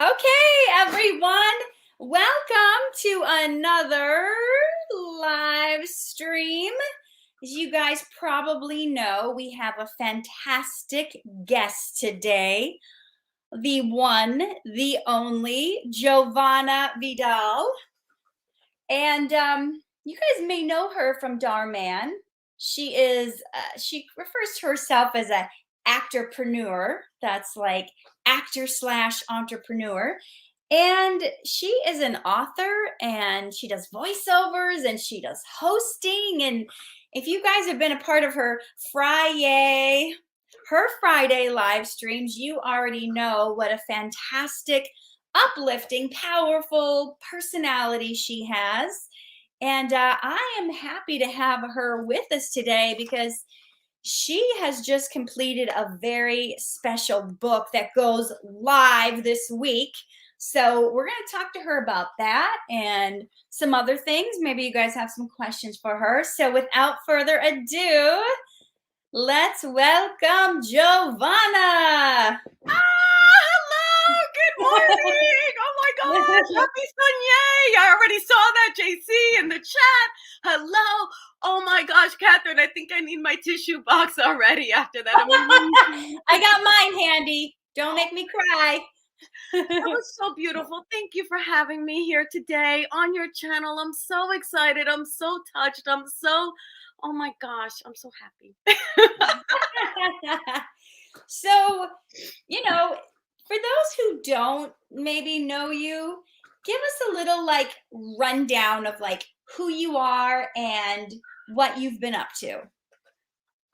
Okay, everyone, welcome to another live stream. As you guys probably know, we have a fantastic guest today. The one, the only, Jovanna Vidal. And you guys may know her from Dhar Mann. She refers to herself as a actorpreneur. That's like actor slash entrepreneur. And she is an author and she does voiceovers and she does hosting. And if you guys have been a part of her Friday live streams, you already know what a fantastic, uplifting, powerful personality she has. And I am happy to have her with us today because she has just completed a very special book that goes live this week. So we're going to talk to her about that and some other things. Maybe you guys have some questions for her. So without further ado, let's welcome Jovanna. Hello, good morning. Oh my gosh, happy Sunday. I already saw that, JC, in the chat. Hello. Oh my gosh, Catherine, I think I need my tissue box already after that. I got mine handy. Don't make me cry. That was so beautiful. Thank you for having me here today on your channel. I'm so excited. I'm so touched. Oh my gosh, I'm so happy. So, for those who don't maybe know you, give us a little like rundown of like who you are and what you've been up to.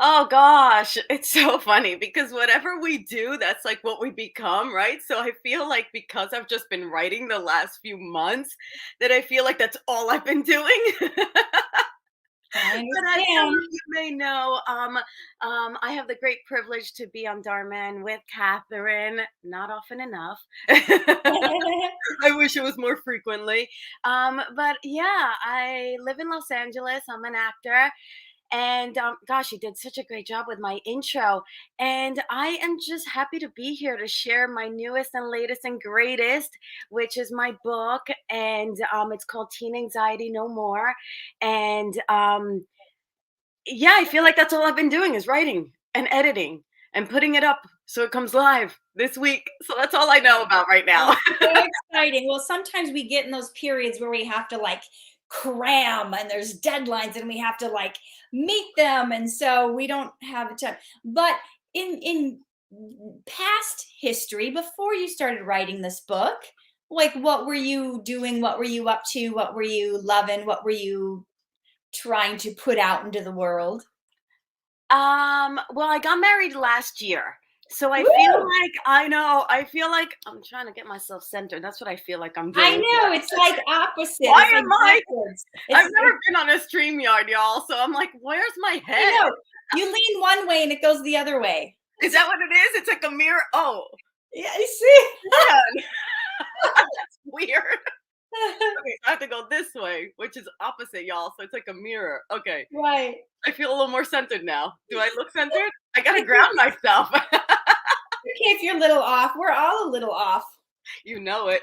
Oh gosh, it's so funny because whatever we do, that's like what we become, right? So I feel like because I've just been writing the last few months, that I feel like that's all I've been doing. I But as some understand. of you may know, I have the great privilege to be on Dhar Mann with Catherine. Not often enough. I wish it was more frequently. But yeah, I live in Los Angeles. I'm an actor. And gosh, you did such a great job with my intro. And I am just happy to be here to share my newest and latest and greatest, which is my book. And it's called Teen Anxiety No More. And yeah, I feel like that's all I've been doing is writing and editing and putting it up so it comes live this week. So that's all I know about right now. So exciting. Well, sometimes we get in those periods where we have to like cram and there's deadlines and we have to like meet them, and so we don't have a time. But in past history, before you started writing this book, like what were you doing? What were you up to? What were you loving? What were you trying to put out into the world? Well, I got married last year. So I feel Woo! like I feel like I'm trying to get myself centered. That's what I feel like I'm I doing. know it's like opposite. Why It's like am I? backwards. I've never been on a stream yard, y'all. So I'm like, where's my I head? know. You lean one way and it goes the other way. Is that what it is? It's like a mirror. Oh, Yeah, you see? man. That's weird. Okay, so I have to go this way, which is opposite, y'all. So it's like a mirror. Okay. Right. I feel a little more centered now. Do I look centered? I gotta ground myself. Okay, if you're a little off, we're all a little off. You know it.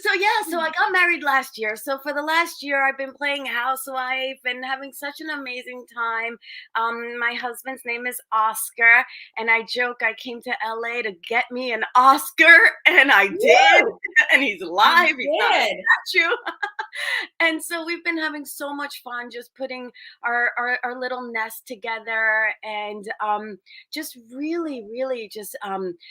So yeah, so I got married last year. So for the last year, I've been playing housewife and having such an amazing time. My husband's name is Oscar, and I joke I came to LA to get me an Oscar, and I did. Woo! And he's live. He's not a Good. statue. And so we've been having so much fun just putting our little nest together and just really just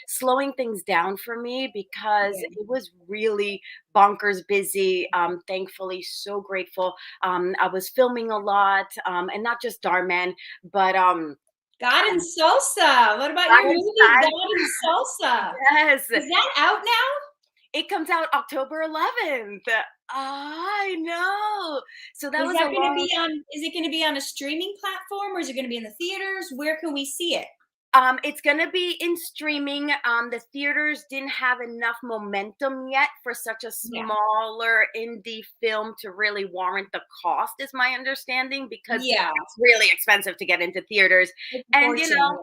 slowing things down for me because Yeah. it was really bonkers busy. Thankfully, so grateful. I was filming a lot, and not just Dhar Mann, but God and Salsa. What about God your movie, God and Salsa? yes, Is that out now? it comes out October 11th. I know. So that Is was that a going to long. be on? Is it going to be on a streaming platform, or is it going to be in the theaters? Where can we see it? It's gonna be in streaming. The theaters didn't have enough momentum yet for such a Yeah. smaller indie film to really warrant the cost, is my understanding, because Yeah. it's really expensive to get into theaters. It's And fortunate.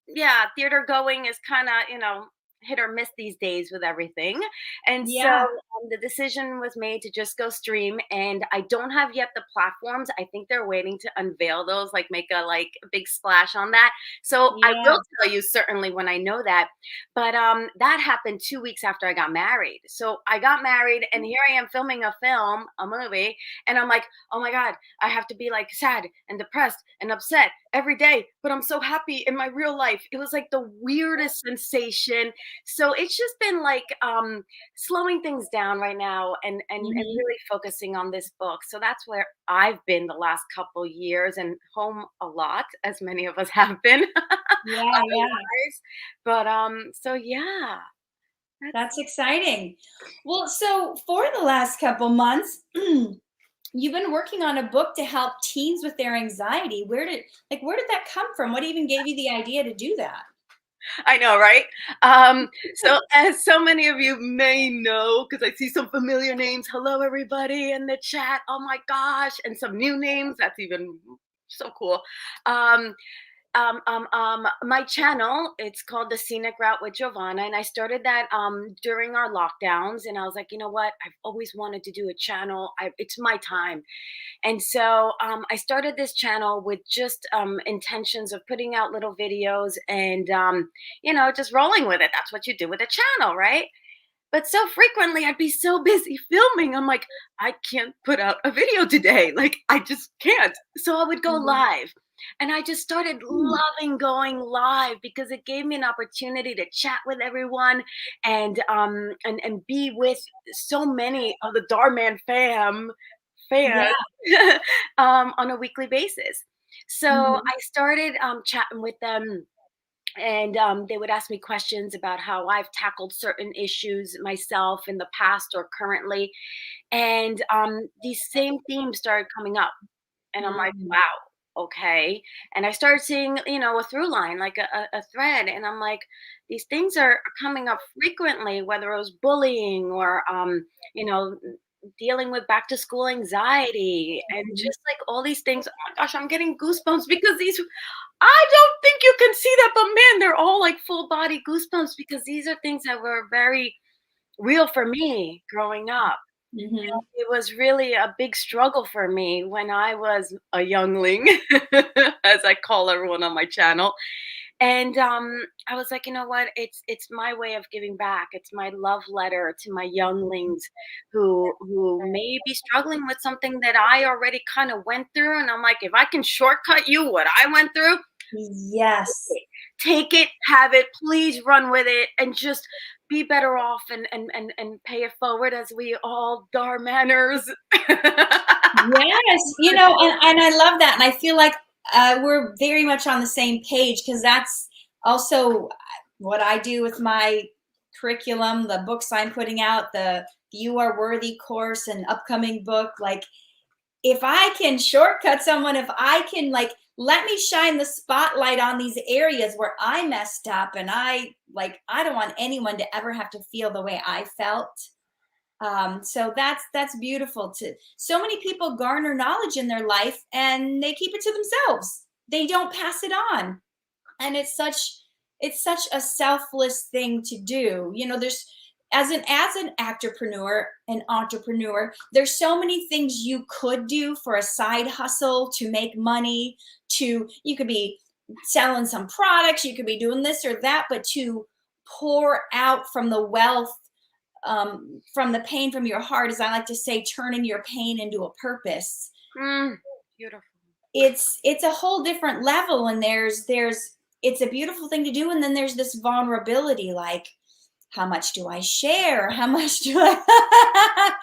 yeah, theater going is kind of, hit or miss these days with everything. And so Yeah. the decision was made to just go stream. And I don't have yet the platforms. I think they're waiting to unveil those, like make a big splash on that. So I Yeah. will tell you certainly when I know that. But that happened 2 weeks after I got married. So I got married, and here I am filming a movie, and I'm like, oh my God, I have to be like sad and depressed and upset every day, but I'm so happy in my real life. It was like the weirdest sensation. So it's just been like slowing things down right now, and Mhm. really focusing on this book. So that's where I've been the last couple years, and home a lot, as many of us have been Yeah, yeah. otherwise. But so yeah, that's That's exciting. Well, so for the last couple months, you've been working on a book to help teens with their anxiety. Where did that come from? What even gave you the idea to do that? I know, right? So, as so many of you may know, because I see some familiar names. Hello, everybody in the chat. Oh my gosh, and some new names. That's even so cool. Um, my channel, it's called The Scenic Route with Jovanna, and I started that during our lockdowns. And I was like, you know what? I've always wanted to do a channel. It's my time. And so I started this channel with just intentions of putting out little videos and, just rolling with it. That's what you do with a channel, right? But so frequently I'd be so busy filming. I'm like, I can't put out a video today. Like, I just can't. So I would go Mhm. live. And I just started Mm. loving going live because it gave me an opportunity to chat with everyone and be with so many of the Dhar Mann fans Yeah. on a weekly basis. So Mhm. I started chatting with them, and they would ask me questions about how I've tackled certain issues myself in the past or currently. And these same themes started coming up. And I'm like, Mhm. wow, okay. And I started seeing, a through line, like a thread. And I'm like, these things are coming up frequently, whether it was bullying or, you know, dealing with back to school anxiety and Mhm. just like all these things. Oh my gosh, I'm getting goosebumps because I don't think you can see that, but man, they're all like full body goosebumps because these are things that were very real for me growing up. Mhm. It was really a big struggle for me when I was a youngling, as I call everyone on my channel. And I was like, you know what? It's my way of giving back. It's my love letter to my younglings who may be struggling with something that I already kind of went through. And I'm like, if I can shortcut you what I went through, Yes. take it, have it, please run with it, and just be better off and pay it forward as we all dar manners. Yes, and I love that, and I feel like we're very much on the same page because that's also what I do with my curriculum, the books I'm putting out, the You Are Worthy course and upcoming book. Like, if I can shortcut someone, if I can like let me shine the spotlight on these areas where I messed up, and I don't want anyone to ever have to feel the way I felt. So that's beautiful. To so many people garner knowledge in their life and they keep it to themselves. They don't pass it on, and it's such a selfless thing to do. There's as an actorpreneur, an entrepreneur, there's so many things you could do for a side hustle to make money. You could be selling some products, you could be doing this or that, but to pour out from the wealth, from the pain from your heart, as I like to say, turning your pain into a purpose. Mm, beautiful. It's a whole different level, and there's it's a beautiful thing to do, and then there's this vulnerability, like, how much do I share? How much do I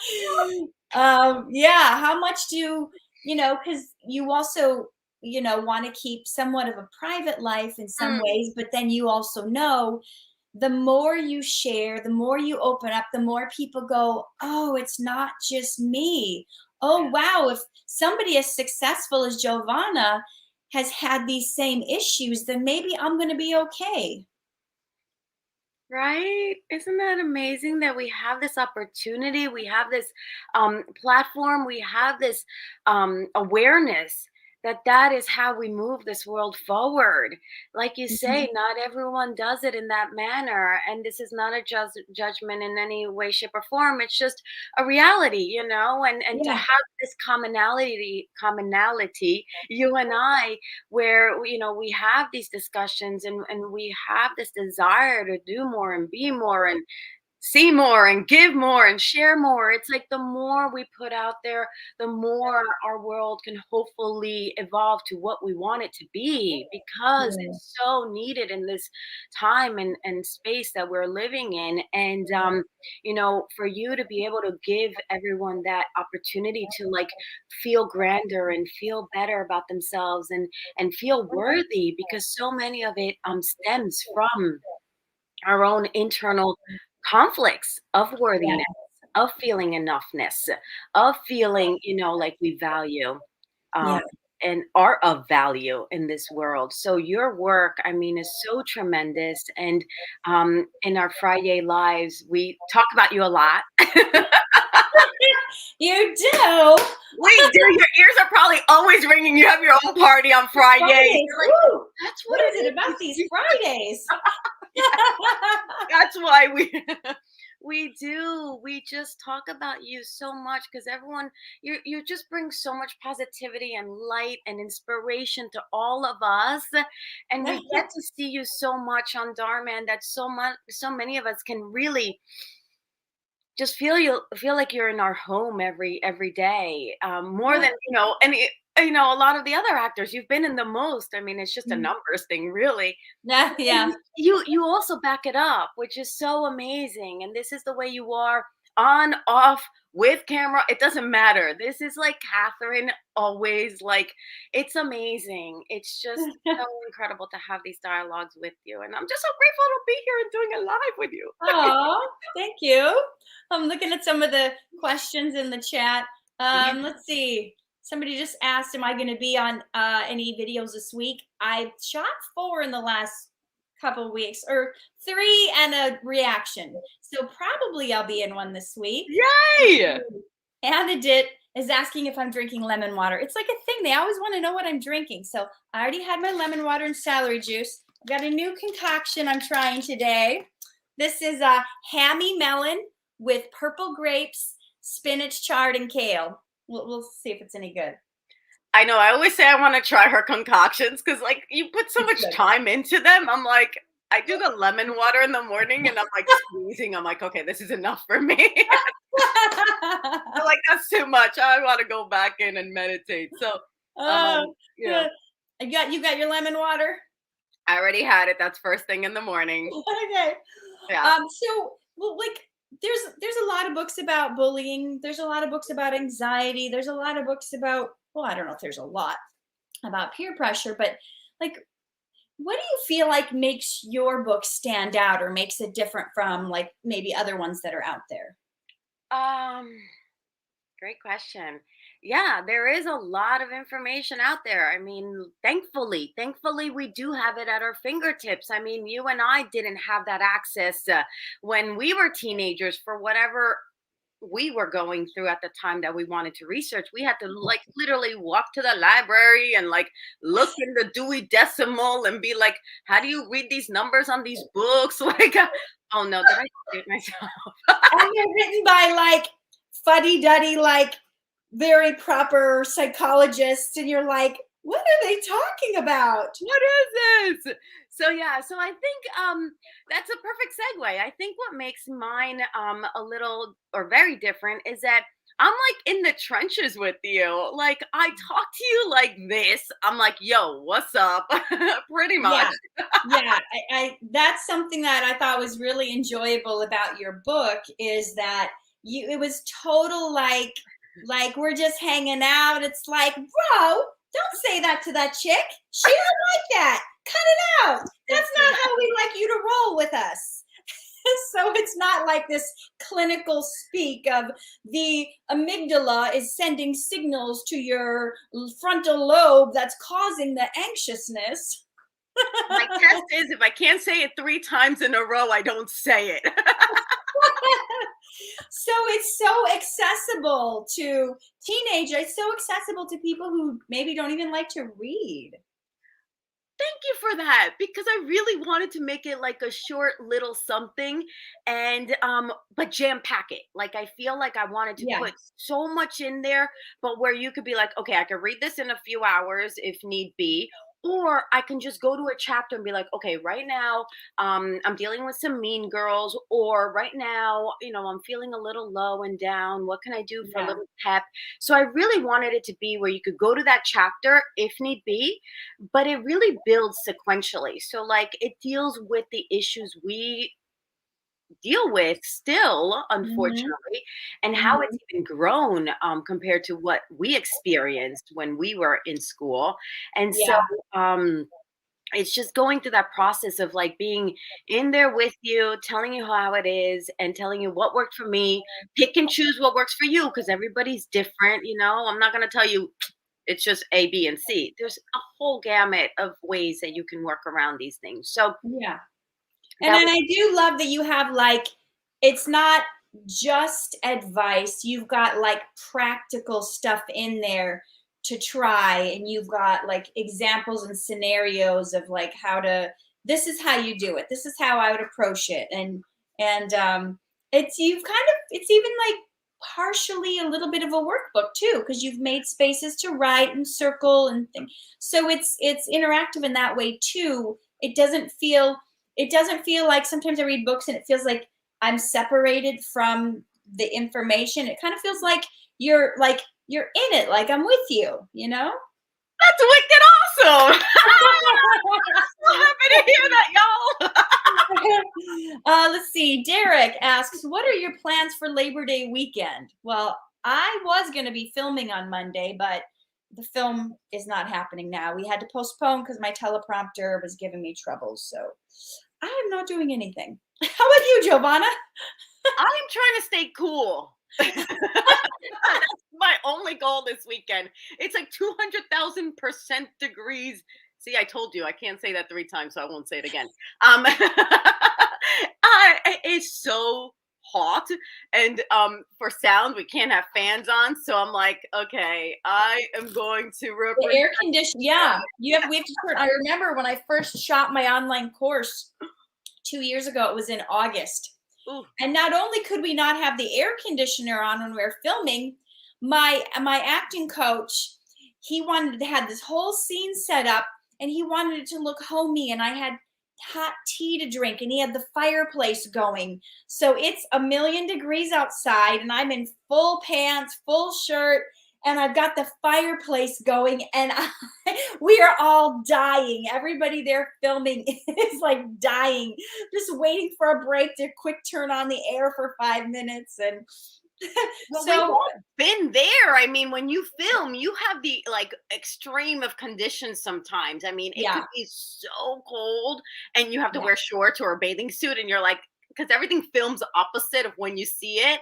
yeah, how much do because you also want to keep somewhat of a private life in some Mm, ways, but then you also know the more you share, the more you open up, the more people go, oh, it's not just me. Oh, yeah. wow. If somebody as successful as Giovanna has had these same issues, then maybe I'm going to be okay. Right? Isn't that amazing that we have this opportunity? We have this platform. We have this awareness that is how we move this world forward. Like you Mhm. say, not everyone does it in that manner, and this is not a judgment in any way, shape, or form. It's just a reality, and to Yeah. have this commonality, you and I, where we have these discussions, and we have this desire to do more and be more and see more and give more and share more. It's like the more we put out there, the more our world can hopefully evolve to what we want it to be, because Yeah. it's so needed in this time and space that we're living in. And for you to be able to give everyone that opportunity to like feel grander and feel better about themselves and feel worthy, because so many of it stems from our own internal conflicts of Yeah. worthiness, of feeling enoughness, of feeling, like we value um, Yeah. and are of value in this world. So your work, I mean, is so tremendous. And in our Friday lives, we talk about you a lot. You do. We do. Your ears are probably always ringing. You have your own party on Fridays. Fridays. You're like, Woo! that's what What is it it about these is. Fridays? That's why we we do. We just talk about you so much because everyone, you just bring so much positivity and light and inspiration to all of us, and we get to see you so much on Dharma, and that so many of us can really just feel like you're in our home every day, more Yeah. than any a lot of the other actors. You've been in the most. I mean, it's just a Mm. numbers thing, really. Yeah. And Yeah. you also back it up, which is so amazing. And this is the way you are on, off, with camera. It doesn't matter. This is like Catherine always. Like, it's amazing. It's just so incredible to have these dialogues with you. And I'm just so grateful to be here and doing it live with you. Oh, thank you. I'm looking at some of the questions in the chat. Yeah. Let's see. Somebody just asked, "Am I going to be on any videos this week?" I shot 4 in the last couple weeks, or 3 and a reaction. So probably I'll be in one this week. Yay! Candidate is asking if I'm drinking lemon water. It's like a thing. They always want to know what I'm drinking. So I already had my lemon water and celery juice. I've got a new concoction I'm trying today. This is a hammy melon with purple grapes, spinach, chard, and kale. We'll see if it's any good. I know. I always say I want to try her concoctions because, like, you put so It's much good. time into them. I'm like, I do the lemon water in the morning, and I'm like squeezing. I'm like, okay, this is enough for me. I'm like, that's too much. I want to go back in and meditate. So, Oh, you know, good. You got your lemon water? I already had it. That's first thing in the morning. Okay. Yeah. So well, like there's a lot of books about bullying. There's a lot of books about anxiety. There's a lot of books about, well, I don't know if there's a lot about peer pressure, but like what do you feel like makes your book stand out or makes it different from like maybe other ones that are out there? Um, Great question. Yeah, there is a lot of information out there. I mean, thankfully, we do have it at our fingertips. I mean, you and I didn't have that access when we were teenagers for whatever we were going through at the time that we wanted to research. We had to like literally walk to the library and like look in the Dewey Decimal and be like, how do you read these numbers on these books? Like, oh no, did I shoot myself? And they're written by like fuddy-duddy, like very proper psychologists, and you're like, what are they talking about? What is this? So yeah, so I think that's a perfect segue. I think what makes mine a little or very different is that I'm like in the trenches with you. Like I talk to you like this. I'm like, yo, what's up? Pretty much. Yeah. Yeah. I that's something that I thought was really enjoyable about your book is that it was total like we're just hanging out. It's like, bro, don't say that to that chick. She don't like that. Cut it out. That's not how we like you to roll with us. So it's not like this clinical speak of the amygdala is sending signals to your frontal lobe that's causing the anxiousness. My test is if I can't say it 3 times in a row, I don't say it. So it's so accessible to teenagers. It's so accessible to people who maybe don't even like to read. Thank you for that, because I really wanted to make it like a short little something, and but jam pack it. Like, I feel like I wanted to Yeah. put so much in there, but where you could be like, okay, I could read this in a few hours if need be, or I can just go to a chapter and be like, okay, right now I'm dealing with some mean girls, or right now, I'm feeling a little low and down. What can I do for a Yeah. little pep? So I really wanted it to be where you could go to that chapter if need be, but it really builds sequentially. So, like, it deals with the issues we deal with still, Hmm. unfortunately, and how it's Hmm. even grown compared to what we experienced when we were in school. And so, Yeah. um, it's just going through that process of like being in there with you, telling you how it is, and telling you what worked for me. Pick and choose what works for you, because everybody's different. I'm not going to tell you it's just A, B, and C. There's a whole gamut of ways that you can work around these things. So Yeah. And that then was I do love that you have like, it's not just advice. You've got like practical stuff in there to try, and you've got like examples and scenarios of like how to, this is how you do it. This is how I would approach it. And it's, you've kind of, it's even like partially a little bit of a workbook too, because you've made spaces to write and circle and things. So it's interactive in that way too. It doesn't feel like, sometimes I read books and it feels like I'm separated from the information. It kind of feels like you're in it, like I'm with you, you know? that's wicked awesome. So happy to hear that, y'all. Let's see. Derek asks, "What are your plans for Labor Day weekend?" Well, I was going to be filming on Monday, but the film is not happening now. We had to postpone because my teleprompter was giving me trouble. So I am not doing anything. How about you, Giovanna? I'm trying to stay cool. That's my only goal this weekend. It's like 200,000% degrees. See, I told you I can't say that 3 times, so I won't say it again. It's so hot, and for sound, we can't have fans on. So I'm like, okay, I am going to The represent. air condition, yeah. We have to turn. I remember when I first shot my online course 2 years ago, it was in August. Ooh, And not only could we not have the air conditioner on when we were filming, my acting coach, he wanted to have this whole scene set up, and he wanted it to look homey, and I had hot tea to drink, and he had the fireplace going. So it's a million degrees outside, and I'm in full pants, full shirt, and I've got the fireplace going, and we are all dying. Everybody there filming is like dying, just waiting for a break to quick turn on the air for 5 minutes. And well, we've so, all been there. I mean, when you film, you have the like extreme of conditions sometimes. I mean, it could yeah, be so cold and you have to yeah, wear shorts or a bathing suit, and you're like, because everything films opposite of when you see it.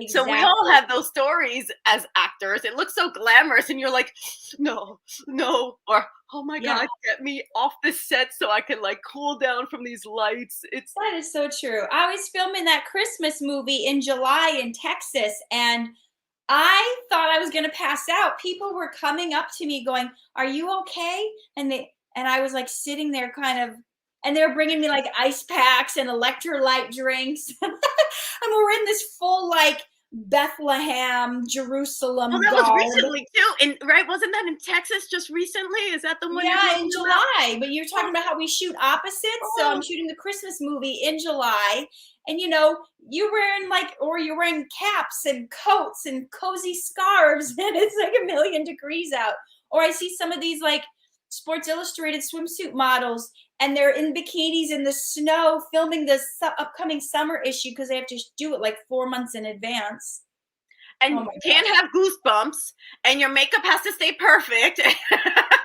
So we all exactly. have those stories as actors. It looks so glamorous, and you're like, no, no, or oh my Yeah, God, get me off this set so I can like cool down from these lights. It's that is so true. I was filming that Christmas movie in July in Texas, and I thought I was going to pass out. People were coming up to me going, "Are you okay?" And I was like sitting there kind of, and they were bringing me like ice packs and electrolyte drinks. And we're in this full like Bethlehem, well, Jerusalem that was garb. recently too, and right, wasn't that in Texas just recently? Is that the one you're Yeah, in talking about? July. But you're talking about how we shoot opposites. So I'm Oh, shooting the Christmas movie in July. And you're wearing or you're wearing caps and coats and cozy scarves, and it's like a million degrees out. Or I see some of these like Sports Illustrated swimsuit models, and they're in bikinis in the snow filming this upcoming summer issue because they have to do it like 4 months in advance. Oh and my can't gosh. have goosebumps, and your makeup has to stay perfect.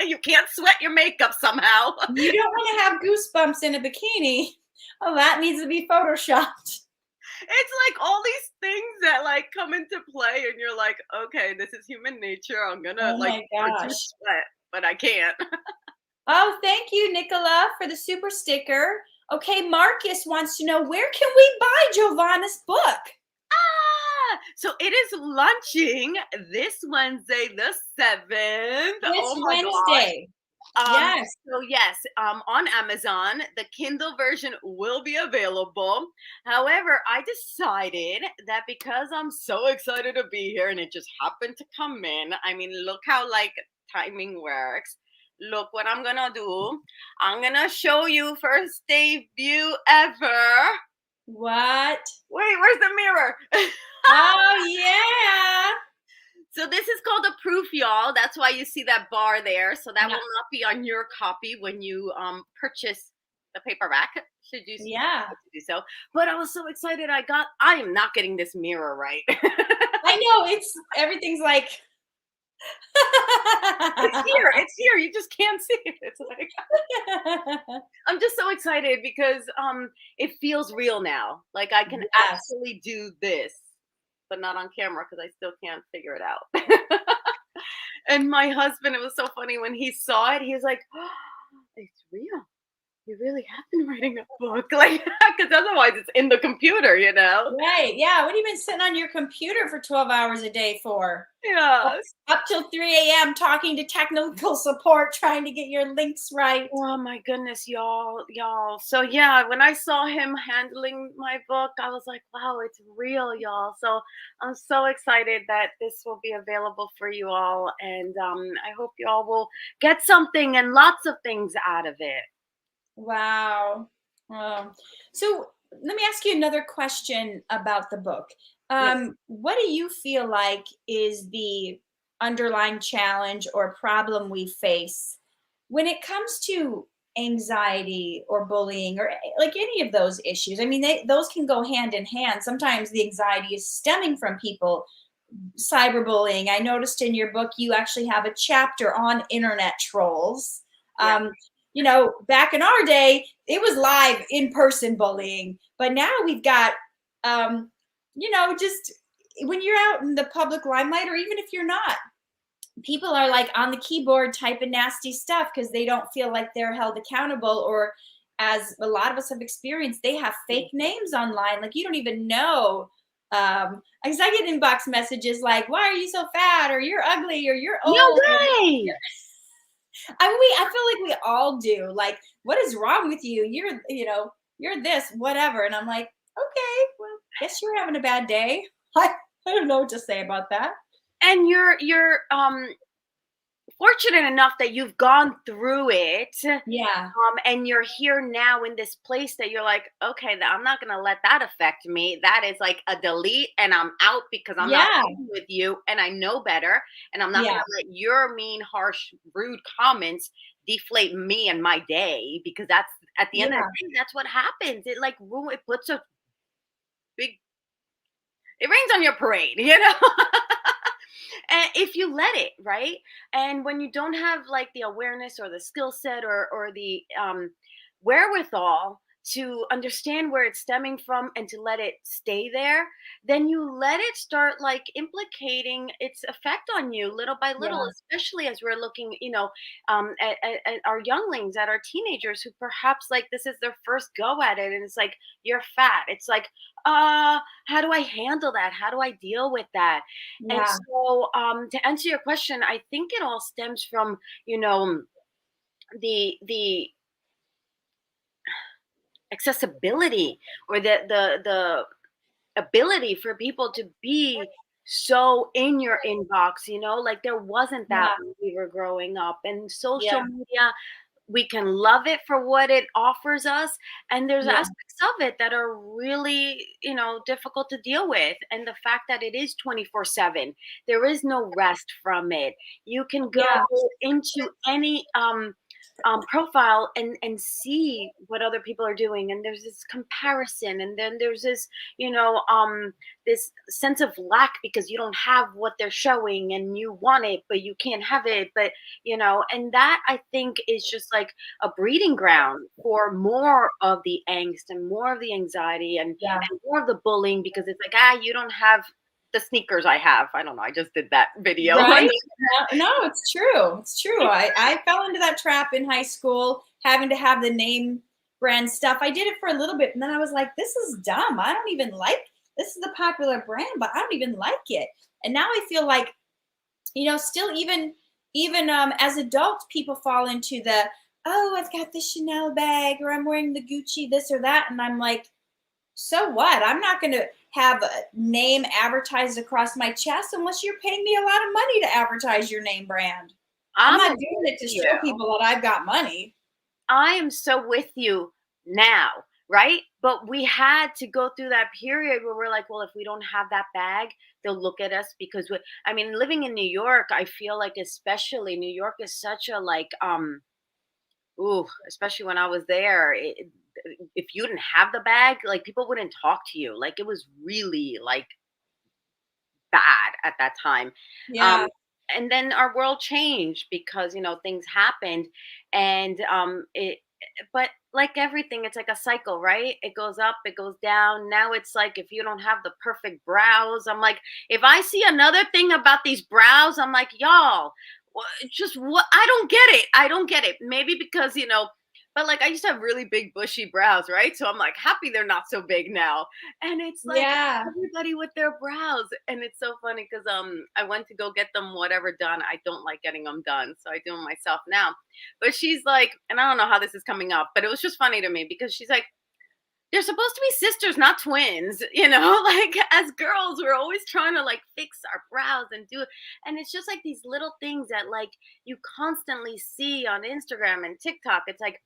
You can't sweat your makeup somehow. You don't want to have goosebumps in a bikini. Oh, that needs to be photoshopped. It's like all these things that like come into play, and you're like, okay, this is human nature. I'm gonna Oh like my produce gosh. sweat, but I can't. Oh, thank you, Nicola, for the super sticker. Okay, Marcus wants to know, where can we buy Giovanna's book? So it is launching this Wednesday, the 7th. This Oh my gosh. Wednesday. Yes. So yes, on Amazon, the Kindle version will be available. However, I decided that because I'm so excited to be here and it just happened to come in. I mean, look how like timing works. Look what I'm gonna do. I'm gonna show you first debut ever. What? Wait, where's the mirror? Oh, yeah. So this is called a proof, y'all. That's why you see that bar there. So that Yeah. will not be on your copy when you purchase the paperback. Should you Yeah. to do so? But I was so excited. I am not getting this mirror right. I know everything's like It's here. It's here. You just can't see it. It's like I'm just so excited because it feels real now. Like I can Yes. actually do this, but not on camera because I still can't figure it out. And my husband, it was so funny when he saw it. He was like, oh, "It's real. You really have been writing a book, like because otherwise it's in the computer, you know." Right. Yeah. What have you been sitting on your computer for 12 hours a day for? Up, Yes. up till 3 a.m. talking to technical support, trying to get your links right. Oh my goodness, y'all. So yeah, when I saw him handling my book, I was like, wow, it's real, y'all. So I'm so excited that this will be available for you all. And I hope you all will get something and lots of things out of it. Wow. So let me ask you another question about the book. Yeah. What do you feel like is the underlying challenge or problem we face when it comes to anxiety or bullying or like any of those issues? I mean, those can go hand in hand. Sometimes the anxiety is stemming from people cyberbullying. I noticed in your book you actually have a chapter on internet trolls. Yeah. Um, back in our day, it was live in-person bullying, but now we've got, just when you're out in the public limelight, or even if you're not, people are like on the keyboard typing nasty stuff because they don't feel like they're held accountable, or as a lot of us have experienced, they have fake names online. Like you don't even know. Because I get inbox messages like, "Why are you so fat?" or "You're ugly," or "You're No old." Or, way. I mean, I feel like we all do. Like, what is wrong with you? You're this, whatever. And I'm like, okay, well, guess you're having a bad day. I don't know what to say about that. And you're fortunate enough that you've gone through it, Yeah. and you're here now in this place that you're like, okay, I'm not gonna let that affect me. That is like a delete, and I'm out because I'm not Yeah. dealing with you, and I know better, and I'm not Yeah. gonna let your mean, harsh, rude comments deflate me and my day, because that's at the end of Yeah. the day, that's what happens. It like it puts a big, it rains on your parade, you know. And if you let it, right? And when you don't have like the awareness or the skill set or the wherewithal to understand where it's stemming from and to let it stay there, then you let it start like implicating its effect on you little by little, Yeah. especially as we're looking, at our younglings, at our teenagers who perhaps like this is their first go at it, and it's like, you're fat. It's like, how do I handle that? How do I deal with that? And Yeah. so, to answer your question, I think it all stems from, the accessibility, or the ability for people to be so in your inbox, like there wasn't that Yeah. when we were growing up. And social Yeah. media, we can love it for what it offers us, and there's Yeah. aspects of it that are really, difficult to deal with. And the fact that it is 24/7, there is no rest from it. You can go Yeah. into any profile and see what other people are doing, and there's this comparison, and then there's this, this sense of lack because you don't have what they're showing, and you want it but you can't have it. But and that, I think, is just like a breeding ground for more of the angst and more of the anxiety, Yeah. and more of the bullying, because it's like, you don't have the sneakers I have. I don't know, I just did that video. Right? No, it's true. It's true. I fell into that trap in high school, having to have the name brand stuff. I did it for a little bit, and then I was like, this is dumb. I don't even like this is the popular brand, but I don't even like it. And now I feel like, still even as adults, people fall into the, oh, I've got the Chanel bag or I'm wearing the Gucci this or that. And I'm like, so what? I'm not going to have a name advertised across my chest unless you're paying me a lot of money to advertise your name brand. I'm I'm not with doing it to you. show people that I've got money. I am so with you now, right? But we had to go through that period where we're like, well, if we don't have that bag, they'll look at us because I mean, living in New York, I feel like especially New York is such a like ooh, especially when I was there, if you didn't have the bag, like people wouldn't talk to you. Like it was really like bad at that time. Um, Yeah. and then our world changed because things happened, and but like everything, it's like a cycle, right? It goes up, it goes down. Now it's like if you don't have the perfect brows, I'm like, if I see another thing about these brows, I'm like, y'all, just what? I don't get it. I don't get it. Maybe because but like I used to have really big bushy brows, right? So I'm like happy they're not so big now. And it's like Yeah. everybody with their brows, and it's so funny because I went to go get them whatever done. I don't like getting them done, so I do them myself now. But she's like, and I don't know how this is coming up, but it was just funny to me because she's like, they're supposed to be sisters, not twins, like as girls we're always trying to like fix our brows and do it, and it's just like these little things that like you constantly see on Instagram and TikTok. It's like,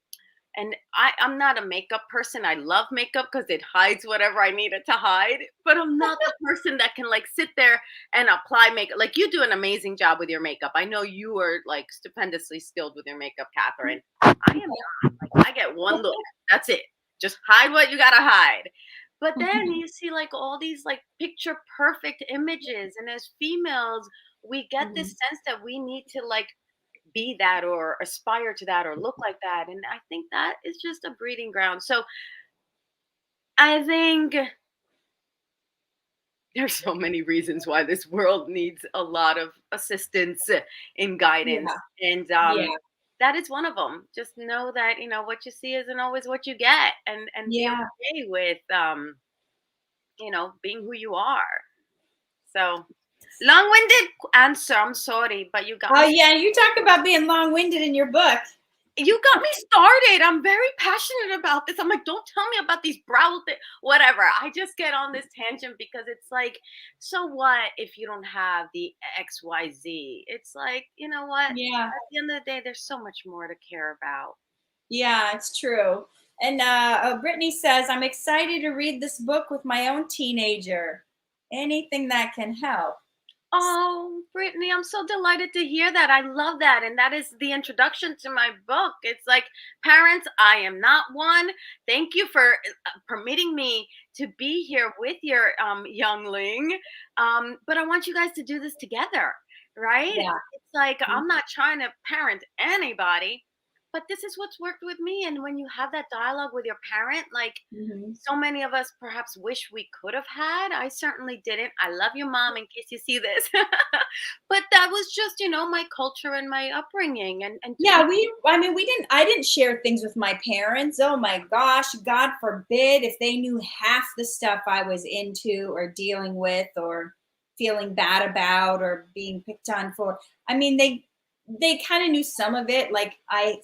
and I'm not a makeup person. I love makeup because it hides whatever I need it to hide. But I'm not the person that can like sit there and apply makeup. Like you do an amazing job with your makeup. I know you are like stupendously skilled with your makeup, Catherine. I am not. Like I get one look. That's it. Just hide what you gotta hide. But then you see like all these like picture perfect images, and as females, we get this Mhm. sense that we need to like be that or aspire to that or look like that, and I think that is just a breeding ground. So I think there's so many reasons why this world needs a lot of assistance in guidance, Yeah. and Yeah. that is one of them. Just know that what you see isn't always what you get, and be Yeah. okay with being who you are. So long-winded answer, I'm sorry, but you got Oh me. yeah, you talk about being long-winded in your book. You got me started. I'm very passionate about this. I'm like, don't tell me about these brow whatever. I just get on this tangent because it's like, so what if you don't have the XYZ? It's like, you know what? Yeah. At the end of the day, there's so much more to care about. Yeah, it's true. And Brittany says, I'm excited to read this book with my own teenager. Anything that can help. Oh, Brittany, I'm so delighted to hear that. I love that. And that is the introduction to my book. It's like, parents, I am not one. Thank you for permitting me to be here with your youngling. But I want you guys to do this together, right? Yeah. It's like, Mhm. I'm not trying to parent anybody, but this is what's worked with me. And when you have that dialogue with your parent, like, Mhm. so many of us perhaps wish we could have had. I certainly didn't. I love you, mom, in case you see this. But that was just, my culture and my upbringing. And to Yeah, be, I didn't share things with my parents. Oh my gosh, God forbid if they knew half the stuff I was into or dealing with or feeling bad about or being picked on for. I mean, they kind of knew some of it. Like I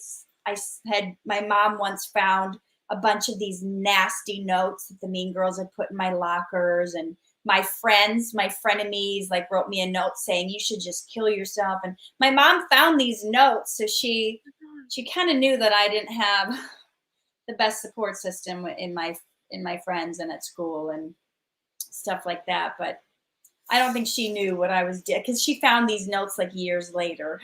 had my mom once found a bunch of these nasty notes that the mean girls had put in my lockers, and my frenemies like wrote me a note saying you should just kill yourself. And my mom found these notes, so she kind of knew that I didn't have the best support system in my friends and at school and stuff like that. But I don't think she knew what I was doing because she found these notes like years later.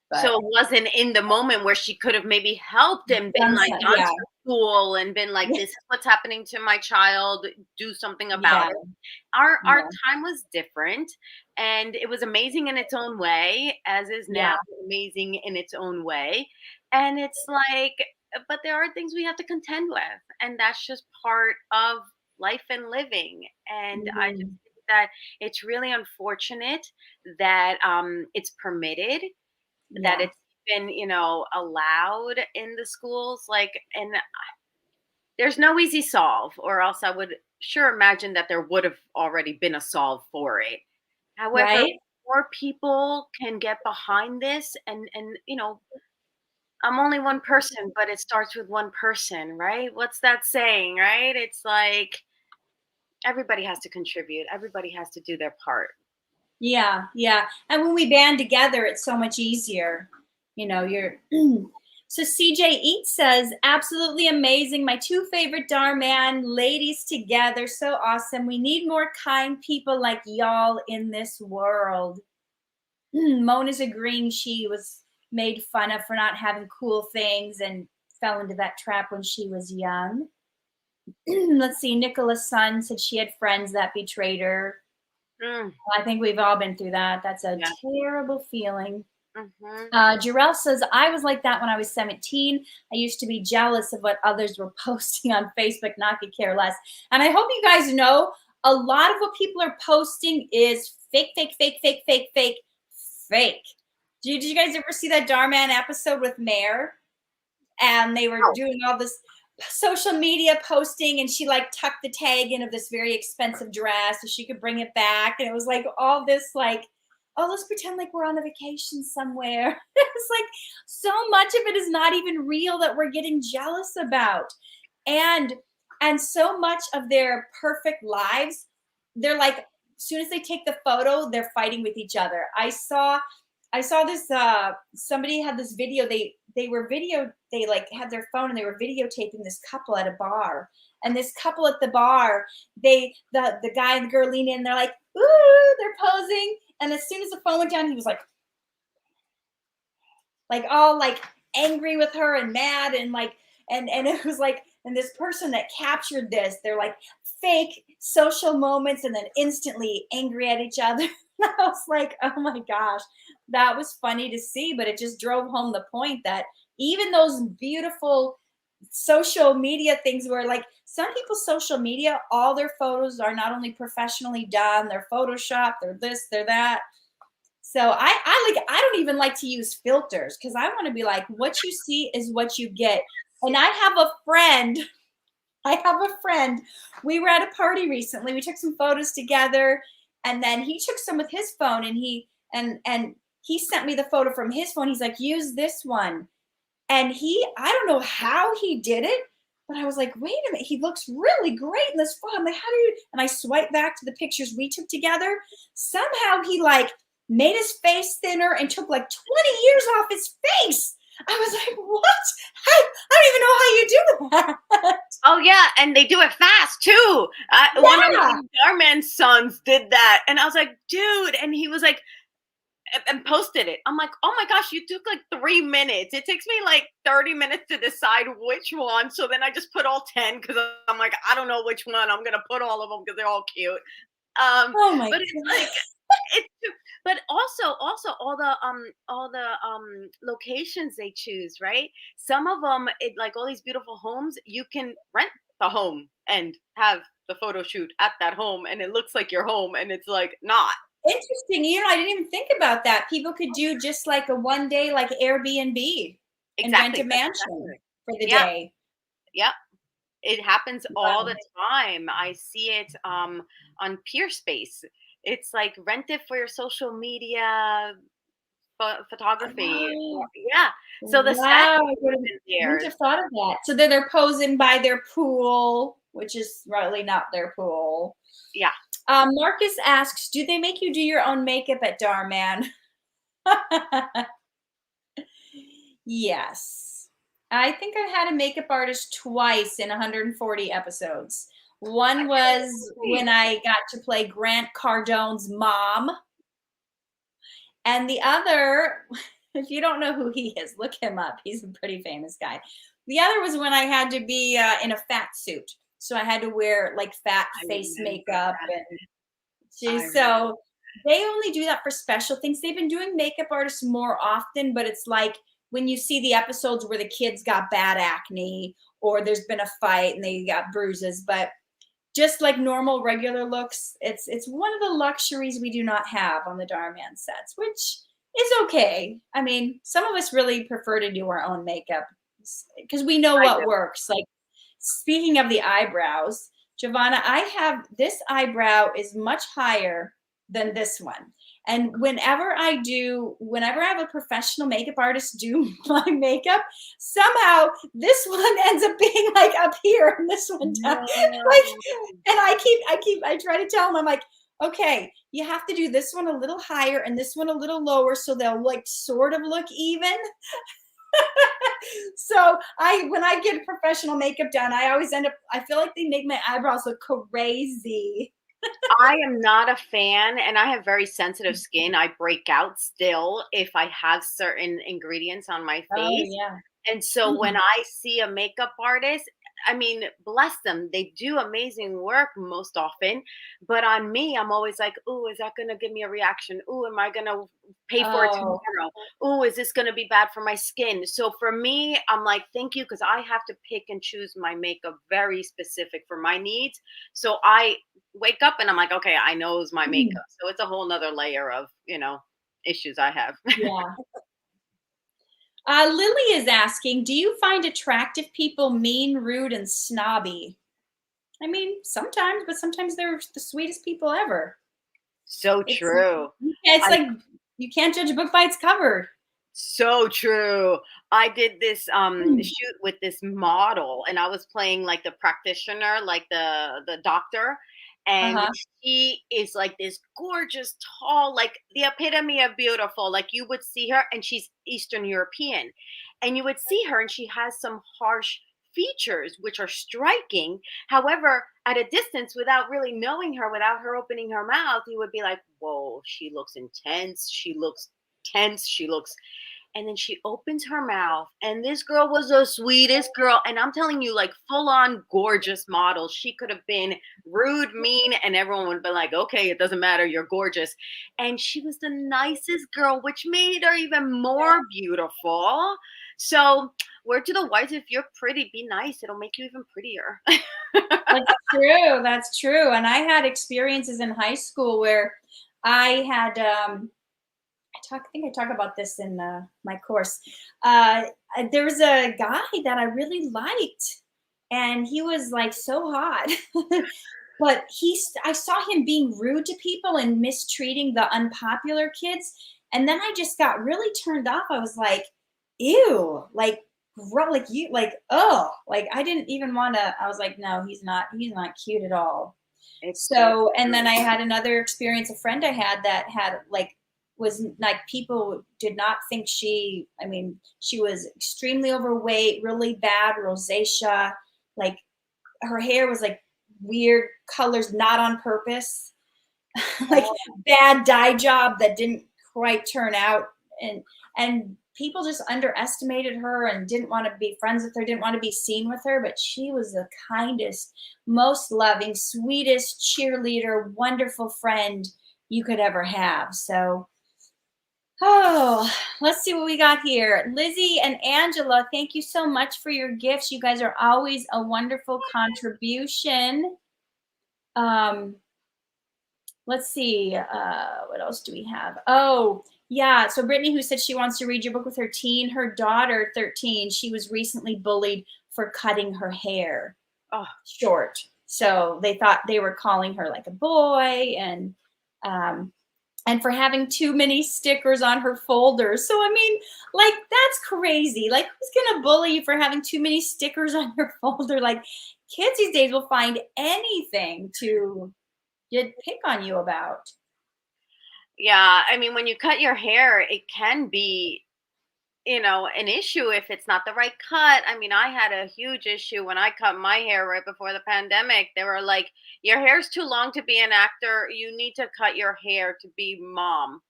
But so it wasn't in the moment where she could have maybe helped and been like, gone yeah, to school and been like, yeah, this is what's happening to my child. Do something about yeah, it. Our yeah, time was different, and it was amazing in its own way, as is now yeah, amazing in its own way. And it's like, but there are things we have to contend with, and that's just part of life and living. And I just mhm, think that it's really unfortunate that it's permitted, that yeah, it's been allowed in the schools, like, and there's no easy solve, or else I would sure imagine that there would have already been a solve for it. However, right? more people can get behind this, and I'm only one person, but it starts with one person, right? What's that saying, right? It's like everybody has to contribute. Everybody has to do their part. Yeah, yeah. And when we band together, it's so much easier. You're so CJ Eat says, absolutely amazing. My two favorite Dhar Mann ladies together. So awesome. We need more kind people like y'all in this world. Mona's agreeing she was made fun of for not having cool things and fell into that trap when she was young. Let's see. Nicola's son said she had friends that betrayed her. Mm, I think we've all been through that. That's a yeah. terrible feeling. Hmm. Jarrell says, I was like that when I was 17. I used to be jealous of what others were posting on Facebook, not could care less. And I hope you guys know a lot of what people are posting is fake, fake, fake, fake, fake, fake, fake. Did you guys ever see that Dhar Mann episode with Mare? And they were Oh, doing all this social media posting, and she like tucked the tag in of this very expensive dress so she could bring it back. And it was like all this like, oh, let's pretend like we're on a vacation somewhere. It's like so much of it is not even real that we're getting jealous about. And so much of their perfect lives, they're like, as soon as they take the photo, they're fighting with each other. I saw this somebody had this video, they like had their phone and they were videotaping this couple at a bar. And this couple at the bar, the guy and the girl lean in, they're like, ooh, they're posing. And as soon as the phone went down, he was like all like angry with her and mad and like and it was like, and this person that captured this, they're like fake social moments and then instantly angry at each other. I was like, oh my gosh, that was funny to see, but it just drove home the point that even those beautiful social media things where like some people's social media, all their photos are not only professionally done, they're photoshopped, they're this, they're that. So I don't even like to use filters because I want to be like, what you see is what you get. And I have a friend. I have a friend. We were at a party recently. We took some photos together, and then he took some with his phone, and he sent me the photo from his phone. He's like, use this one. And I don't know how he did it, but I was like, wait a minute, he looks really great in this photo. I'm like, how do you? And I swiped back to the pictures we took together. Somehow he like made his face thinner and took like 20 years off his face. I was like, what? I don't even know how you do that. oh yeah, and they do it fast too. One of Yeah. my Dhar Mann sons did that, and I was like, dude, and he was like, and posted it. I'm like, oh my gosh, you took like 3 minutes. It takes me like 30 minutes to decide which one. So then I just put all 10 because I'm like, I don't know which one. I'm gonna put all of them because they're all cute. Oh my But it's God. like it's but also all the locations they choose, right? Some of them, like all these beautiful homes, you can rent the home and have the photo shoot at that home, and it looks like your home, and it's like not. Interesting. I didn't even think about that. People could do just like a 1 day like Airbnb and rent a Exactly. That's mansion exactly. for the Yeah. day. Yeah. It happens all Wow. the time. I see it on Peer Space. It's like rent it for your social media photography. Wow. Yeah. So the stats Wow. live in Wouldn't theirs. have thought of that. So they're posing by their pool, which is really not their pool. Yeah. Marcus asks, do they make you do your own makeup at Dhar Mann? Yes. I think I've had a makeup artist twice in 140 episodes. One was when I got to play Grant Cardone's mom. And the other, if you don't know who he is, look him up. He's a pretty famous guy. The other was when I had to be in a fat suit. So I had to wear like fat I face remember makeup. that. And I remember. so they only do that for special things. They've been doing makeup artists more often, but it's like when you see the episodes where the kids got bad acne or there's been a fight and they got bruises. But just like normal regular looks, it's one of the luxuries we do not have on the Dhar Mann sets, which is okay. I mean, some of us really prefer to do our own makeup because we know I what do. works. Like Speaking of the eyebrows, Jovanna, I have this eyebrow is much higher than this one. And whenever I have a professional makeup artist do my makeup, somehow this one ends up being like up here and this one down. Like, No. and I try to tell them, I'm like, okay, you have to do this one a little higher and this one a little lower so they'll like sort of look even. So when I get professional makeup done, I always end up, I feel like they make my eyebrows look crazy. I am not a fan, and I have very sensitive skin. I break out still if I have certain ingredients on my Oh face. yeah. And so when Mm. I see a makeup artist, I mean, bless them, they do amazing work most often. But on me, I'm always like, "Ooh, is that going to give me a reaction? Ooh, am I going to pay for it Oh, tomorrow? Ooh, is this going to be bad for my skin?" So for me, I'm like, "Thank you," because I have to pick and choose my makeup very specific for my needs. So I wake up and I'm like, "Okay, I know it's my mm, makeup." So it's a whole nother layer of, issues I have. yeah. Lily is asking, do you find attractive people mean, rude, and snobby? I mean, sometimes, but sometimes they're the sweetest people ever. So It's true. yeah, it's like you can't judge a book by its cover. So true. I did this Mm. shoot with this model and I was playing like the practitioner, like the doctor, and Uh-huh. she is like this gorgeous, tall, like the epitome of beautiful. Like you would see her and she's Eastern European. And you would see her and she has some harsh features which are striking. However, at a distance without really knowing her, without her opening her mouth, you would be like, "Whoa, she looks intense. She looks tense. She looks," and then she opens her mouth and this girl was the sweetest girl, and I'm telling you, like full on gorgeous model. She could have been rude, mean, and everyone would be like, "Okay, it doesn't matter, you're gorgeous." And she was the nicest girl, which made her even more beautiful. So word to the wise, if you're pretty, be nice, it'll make you even prettier. That's true. That's true. And I had experiences in high school where I had I think I talk about this in my course. There was a guy that I really liked, and he was like so hot. But I saw him being rude to people and mistreating the unpopular kids, and then I just got really turned off. I was like, ew, like like you like, oh, like I didn't even want to. I was like, no, he's not cute at all. It's so So, and then true. I had another experience, a friend I had that had like, was like, people did not think I mean, she was extremely overweight, really bad rosacea, like her hair was like weird colors, not on purpose, like Oh, bad dye job that didn't quite turn out. And people just underestimated her and didn't want to be friends with her, didn't want to be seen with her, but she was the kindest, most loving, sweetest cheerleader, wonderful friend you could ever have. So, oh, let's see what we got here. Lizzie and Angela, thank you so much for your gifts. You guys are always a wonderful contribution. Um, let's see. What else do we have? Oh, yeah. So Brittany, who said she wants to read your book with her teen, her daughter, 13, she was recently bullied for cutting her hair oh, short. So they thought they were calling her like a boy, um, and for having too many stickers on her folders. So I mean, like that's crazy. Like who's gonna bully you for having too many stickers on your folder? Like kids these days will find anything to pick on you about. yeah. I mean, when you cut your hair, it can be, an issue if it's not the right cut. I mean, I had a huge issue when I cut my hair right before the pandemic. They were like, "Your hair's too long to be an actor. You need to cut your hair to be mom."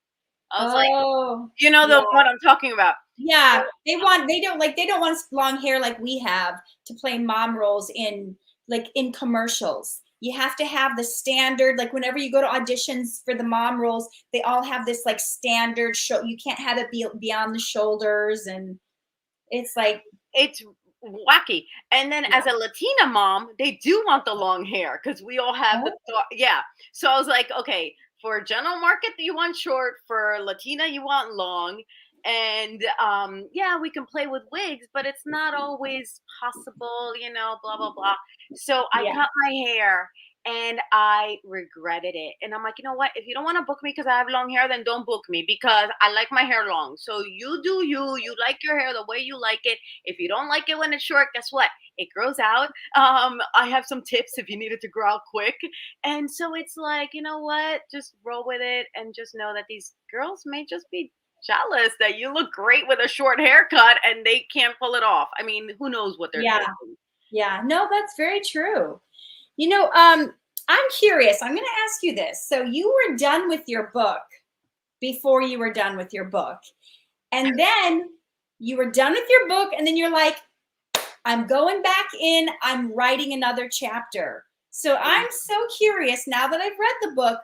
I was like, Oh, "You know yeah. the what I'm talking about." So, Yeah, they don't want long hair like we have to play mom roles in like in commercials. You have to have the standard, like whenever you go to auditions for the mom roles, they all have this like standard show. You can't have it be beyond the shoulders, and it's like, it's wacky. And then as a Latina mom, they do want the long hair because we all have the oh, thought. Yeah. So I was like, okay, for general market, you want short. For Latina, you want long. And yeah, we can play with wigs, but it's not always possible, blah blah blah. So I Yeah. cut my hair and I regretted it. And I'm like, you know what, if you don't want to book me because I have long hair, then don't book me, because I like my hair long. So you do you like your hair the way you like it. If you don't like it when it's short, guess what, it grows out. I have some tips if you need it to grow out quick. And so it's like, you know what, just roll with it and just know that these girls may just be jealous that you look great with a short haircut and they can't pull it off. I mean, who knows what they're Yeah. thinking. Yeah. No, that's very true. I'm curious. I'm going to ask you this. So you were done with your book before you were done with your book. And then you were done with your book, and then you're like, I'm going back in, I'm writing another chapter. So I'm so curious now that I've read the book,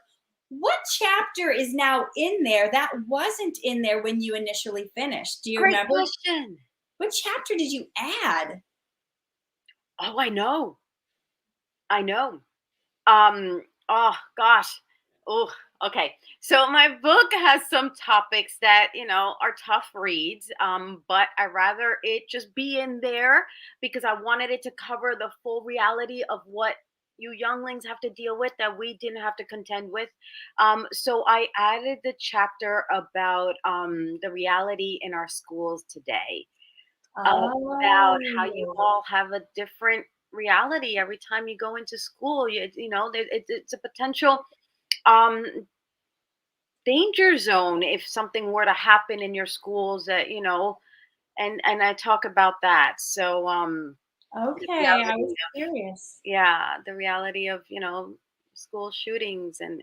what chapter is now in there that wasn't in there when you initially finished? Do you Great remember? question. What chapter did you add? Oh, I know. I know. Oh gosh. Oh, okay. So my book has some topics that, are tough reads. But I rather it just be in there because I wanted it to cover the full reality of what you younglings have to deal with that we didn't have to contend with. So I added the chapter about the reality in our schools today, about how you Oh, all have a different reality every time you go into school. It's a potential um, danger zone if something were to happen in your schools, and I talk about that. So the okay. I reality was of, curious. yeah, the reality of, school shootings and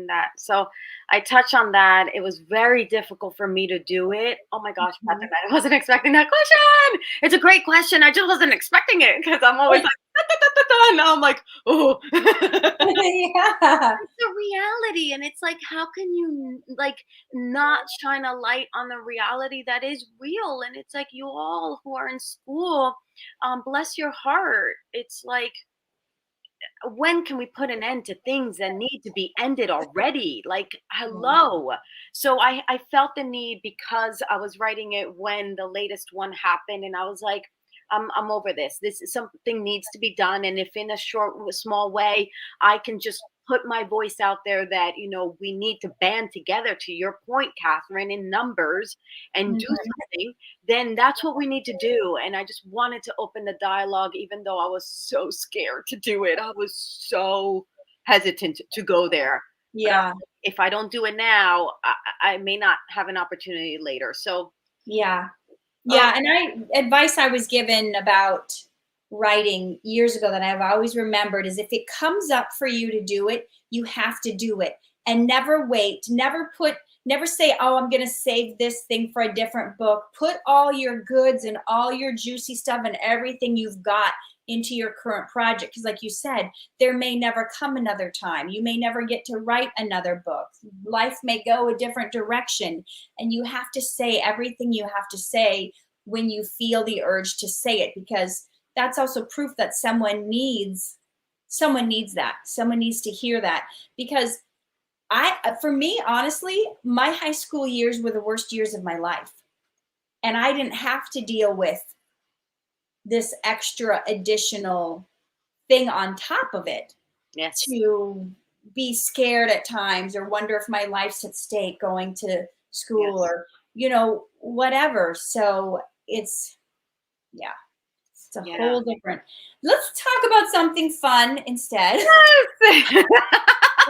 that. So I touch on that. It was very difficult for me to do it. Oh my gosh, Mhm. Catherine, I wasn't expecting that question. It's a great question. I just wasn't expecting it because I'm always like, "Da, da, da, da, da." Now I'm like, oh. Yeah. The reality, and it's like, how can you like not shine a light on the reality that is real? And it's like, you all who are in school, bless your heart. It's like, when can we put an end to things that need to be ended already? Like, hello. So I felt the need because I was writing it when the latest one happened, and I was like, I'm over this. This is something needs to be done. And if in a short, small way, I can just put my voice out there that, we need to band together, to your point, Catherine, in numbers and do Mhm. something, then that's what we need to do. And I just wanted to open the dialogue, even though I was so scared to do it. I was so hesitant to go there. But Yeah. if I don't do it now, I may not have an opportunity later. So, Yeah. oh, Yeah, and advice I was given about writing years ago that I've always remembered is if it comes up for you to do it, you have to do it, and never wait. Never say, "Oh, I'm going to save this thing for a different book." Put all your goods and all your juicy stuff and everything you've got into your current project, because like you said, there may never come another time. You may never get to write another book. Life may go a different direction, and you have to say everything you have to say when you feel the urge to say it, because that's also proof that someone needs that. Someone needs to hear that, because for me, honestly, my high school years were the worst years of my life, and I didn't have to deal with this extra additional thing on top of it, yes. to be scared at times or wonder if my life's at stake going to school, Yes. or whatever. So it's, yeah, it's a Yeah. whole different. Let's talk about something fun instead. Yes.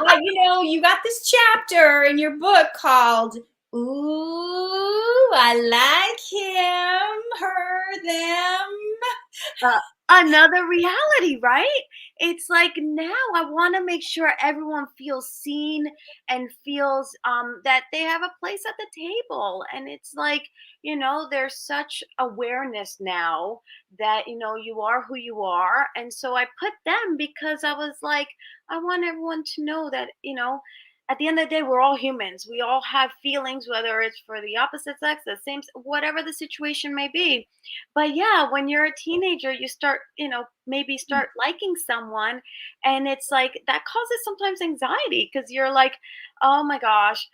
Well, you got this chapter in your book called "Ooh, I Like Him, Her, Them." uh, Another reality, right? It's like, now I want to make sure everyone feels seen and feels that they have a place at the table. And it's like, there's such awareness now that, you are who you are. And so I put them because I was like, I want everyone to know that, at the end of the day, we're all humans. We all have feelings, whether it's for the opposite sex, the same, whatever the situation may be. But yeah, when you're a teenager, you start, maybe start liking someone, and it's like that causes sometimes anxiety because you're like, oh my gosh,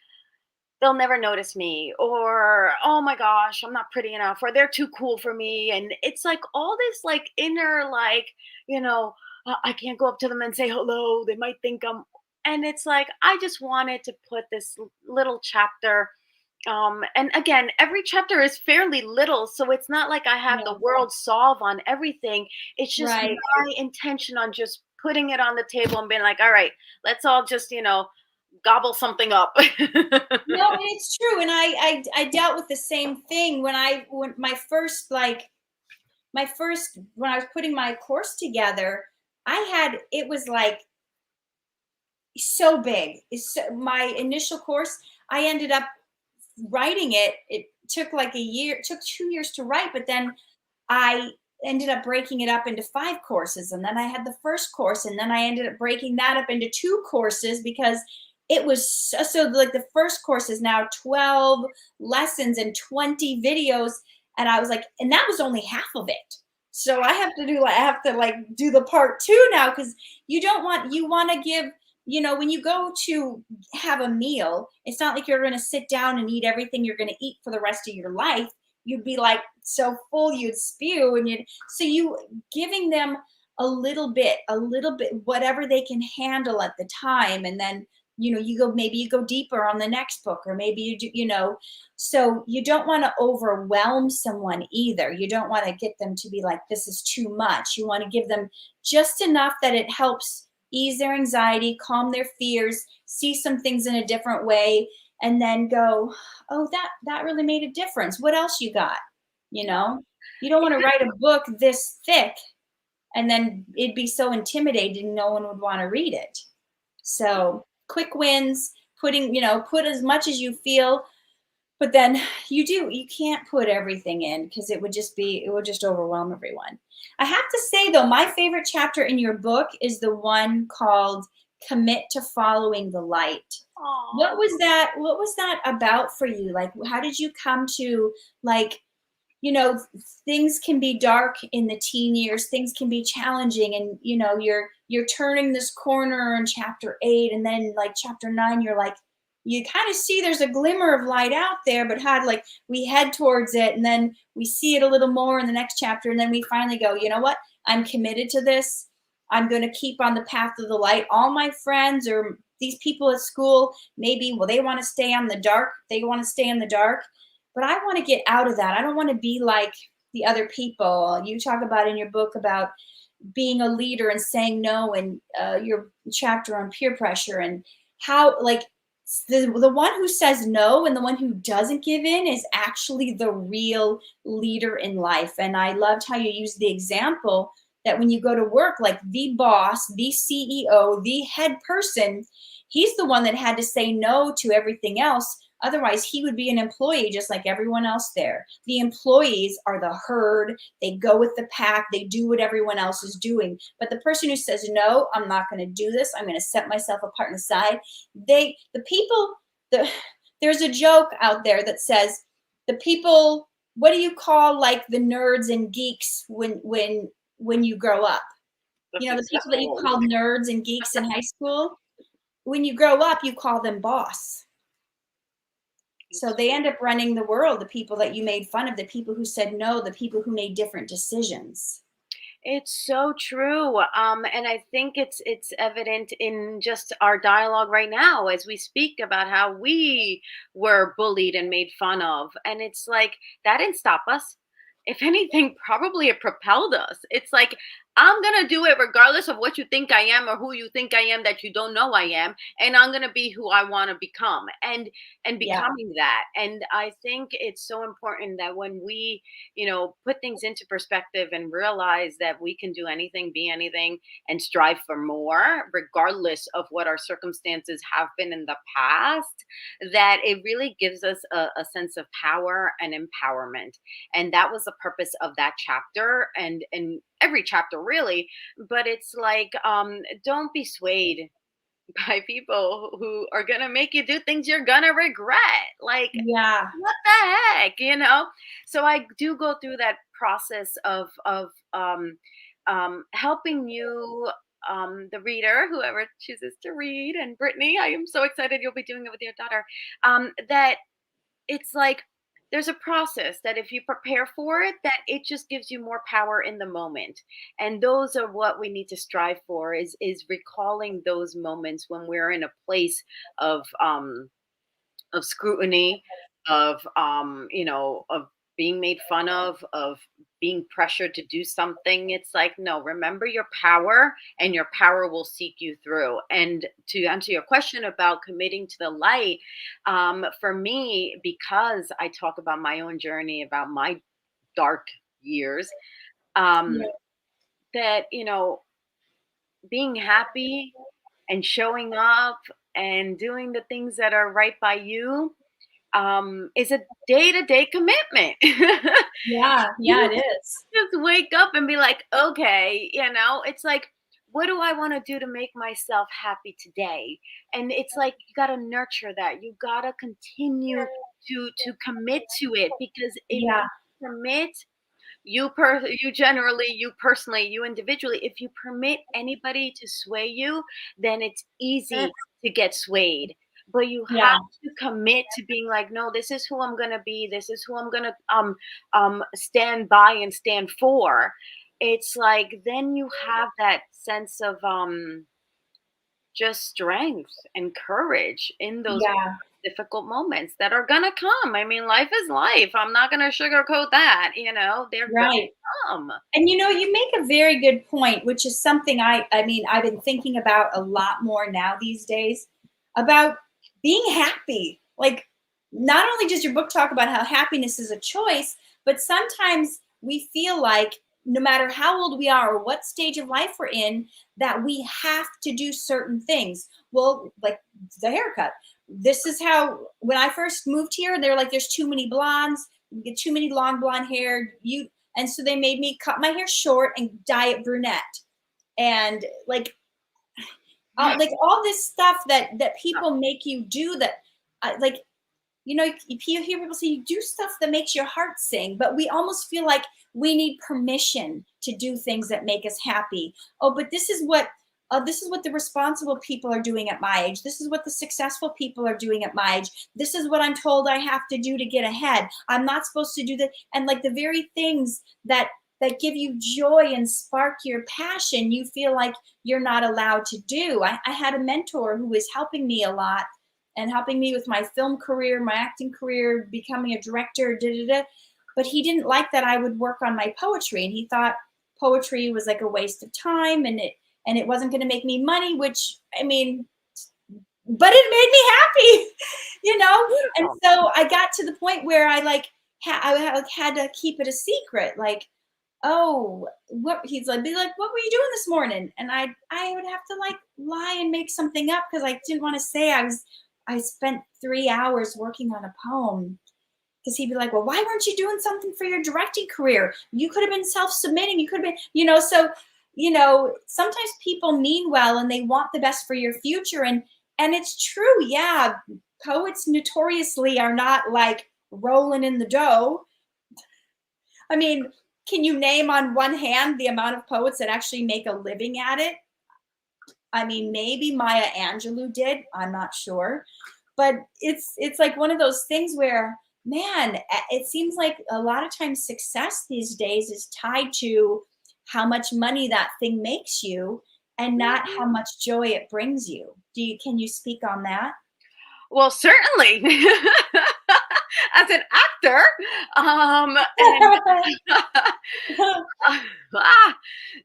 they'll never notice me, or oh my gosh, I'm not pretty enough, or they're too cool for me. And it's like all this like inner like, you know, I can't go up to them and say hello, they might think I'm, and it's like I just wanted to put this little chapter, and again, every chapter is fairly little, so it's not like I have Yeah. the world solve on everything. It's just Right. my intention on just putting it on the table and being like, all right, let's all just, gobble something up. No, and it's true. And I dealt with the same thing when my first when I was putting my course together. It was like so big. My initial course, I ended up writing it. It took like a year, it took 2 years to write, but then I ended up breaking it up into 5 courses. And then I had the first course, and then I ended up breaking that up into 2 courses because it was like the first course is now 12 lessons and 20 videos. And I was like, and that was only half of it. So I have to like do the part two now, because you want to give, when you go to have a meal, it's not like you're going to sit down and eat everything you're going to eat for the rest of your life. You'd be like so full you'd spew, and you giving them a little bit, whatever they can handle at the time. And then maybe you go deeper on the next book, or maybe you do, so you don't want to overwhelm someone either. You don't want to get them to be like, this is too much. You want to give them just enough that it helps ease their anxiety, calm their fears, see some things in a different way, and then go, oh, that really made a difference. What else you got? You don't want to write a book this thick and then it'd be so intimidating no one would want to read it. So quick wins, put as much as you feel, but then you can't put everything in, because it would just overwhelm everyone. I have to say though, my favorite chapter in your book is the one called Commit to Following the Light. Aw. What was that about for you? Like, how did you come to, like, you know, things can be dark in the teen years, things can be challenging, and you're turning this corner in chapter 8, and then like chapter 9, you're like, you kind of see there's a glimmer of light out there, but how, like, we head towards it, and then we see it a little more in the next chapter, and then we finally go, you know what, I'm committed to this. I'm going to keep on the path of the light. All my friends or these people at school, maybe, well, they want to stay on the dark, they want to stay in the dark, but I want to get out of that. I don't want to be like the other people. You talk about in your book about being a leader and saying no, and your chapter on peer pressure, and how, like, the one who says no and the one who doesn't give in is actually the real leader in life. And I loved how you used the example that when you go to work, like the boss, the CEO, the head person, he's the one that had to say no to everything else. Otherwise, he would be an employee just like everyone else there. The employees are the herd. They go with the pack. They do what everyone else is doing. But the person who says, no, I'm not going to do this, I'm going to set myself apart and aside. There's a joke out there that says the people, what do you call like the nerds and geeks when you grow up? That's The people that you acceptable. called nerds and geeks in high school, when you grow up, you call them boss. So they end up running the world, the people that you made fun of, the people who said no, the people who made different decisions. It's so true. And I think it's evident in just our dialogue right now as we speak about how we were bullied and made fun of. And it's like that didn't stop us. If anything, probably it propelled us. It's like I'm gonna do it regardless of what you think I am or who you think I am that you don't know I am, and I'm gonna be who I want to become, and Yeah. becoming that. And I think it's so important that when we put things into perspective and realize that we can do anything, be anything, and strive for more, regardless of what our circumstances have been in the past, that it really gives us a sense of power and empowerment. And that was the purpose of that chapter, and every chapter really. But it's like, don't be swayed by people who are gonna make you do things you're gonna regret. Like, Yeah. what the heck? So I do go through that process of helping you the reader, whoever chooses to read, and Brittany, I am so excited you'll be doing it with your daughter. That it's like there's a process that if you prepare for it, that it just gives you more power in the moment. And those are what we need to strive for, is recalling those moments when we're in a place of scrutiny, of being made fun of being pressured to do something. It's like, no, remember your power, and your power will seek you through. And to answer your question about committing to the light, for me, because I talk about my own journey, about my dark years, um, Yeah. that, being happy and showing up and doing the things that are right by you, is a day-to-day commitment. Yeah, yeah, You it is. just wake up and be like, okay, it's like, what do I want to do to make myself happy today? And it's like you got to nurture that. You got to continue to commit to it, because if Yeah, you commit, you personally, you individually, if you permit anybody to sway you, then it's easy to get swayed. But you have yeah, to commit to being like, no, this is who I'm gonna be, this is who I'm gonna stand by and stand for. It's like then you have that sense of just strength and courage in those yeah, difficult moments that are gonna come. I mean, life is life. I'm not gonna sugarcoat that, they're gonna right. come. And you make a very good point, which is something I mean, I've been thinking about a lot more now these days about being happy. Like, not only does your book talk about how happiness is a choice, but sometimes we feel like no matter how old we are or what stage of life we're in, that we have to do certain things. Well, like the haircut. This is how, when I first moved here, they're like, there's too many blondes, you get too many long blonde hair. And so they made me cut my hair short and dye it brunette. And like all this stuff that people make you do that, like, you hear people say you do stuff that makes your heart sing, but we almost feel like we need permission to do things that make us happy. Oh, but this is what the responsible people are doing at my age. This is what the successful people are doing at my age. This is what I'm told I have to do to get ahead. I'm not supposed to do that. And like the very things that give you joy and spark your passion, you feel like you're not allowed to do. I had a mentor who was helping me a lot and helping me with my film career, my acting career, becoming a director, but he didn't like that I would work on my poetry, and he thought poetry was like a waste of time, and it wasn't going to make me money, which I mean, but it made me happy, you know? And Beautiful. so I got to the point where I had to keep it a secret. Like, oh, what he's like, be like, what were you doing this morning? And I would have to like lie and make something up because I didn't want to say I spent 3 hours working on a poem. Because he'd be like, well, why weren't you doing something for your directing career? You could have been self-submitting. You could have been, so, sometimes people mean well and they want the best for your future. And it's true. Yeah. Poets notoriously are not like rolling in the dough. I mean, can you name on one hand the amount of poets that actually make a living at it? I mean, maybe Maya Angelou did. I'm not sure. But it's like one of those things where, man, it seems like a lot of times success these days is tied to how much money that thing makes you and not how much joy it brings you. Can you speak on that? Well, certainly. As an actor, and ah,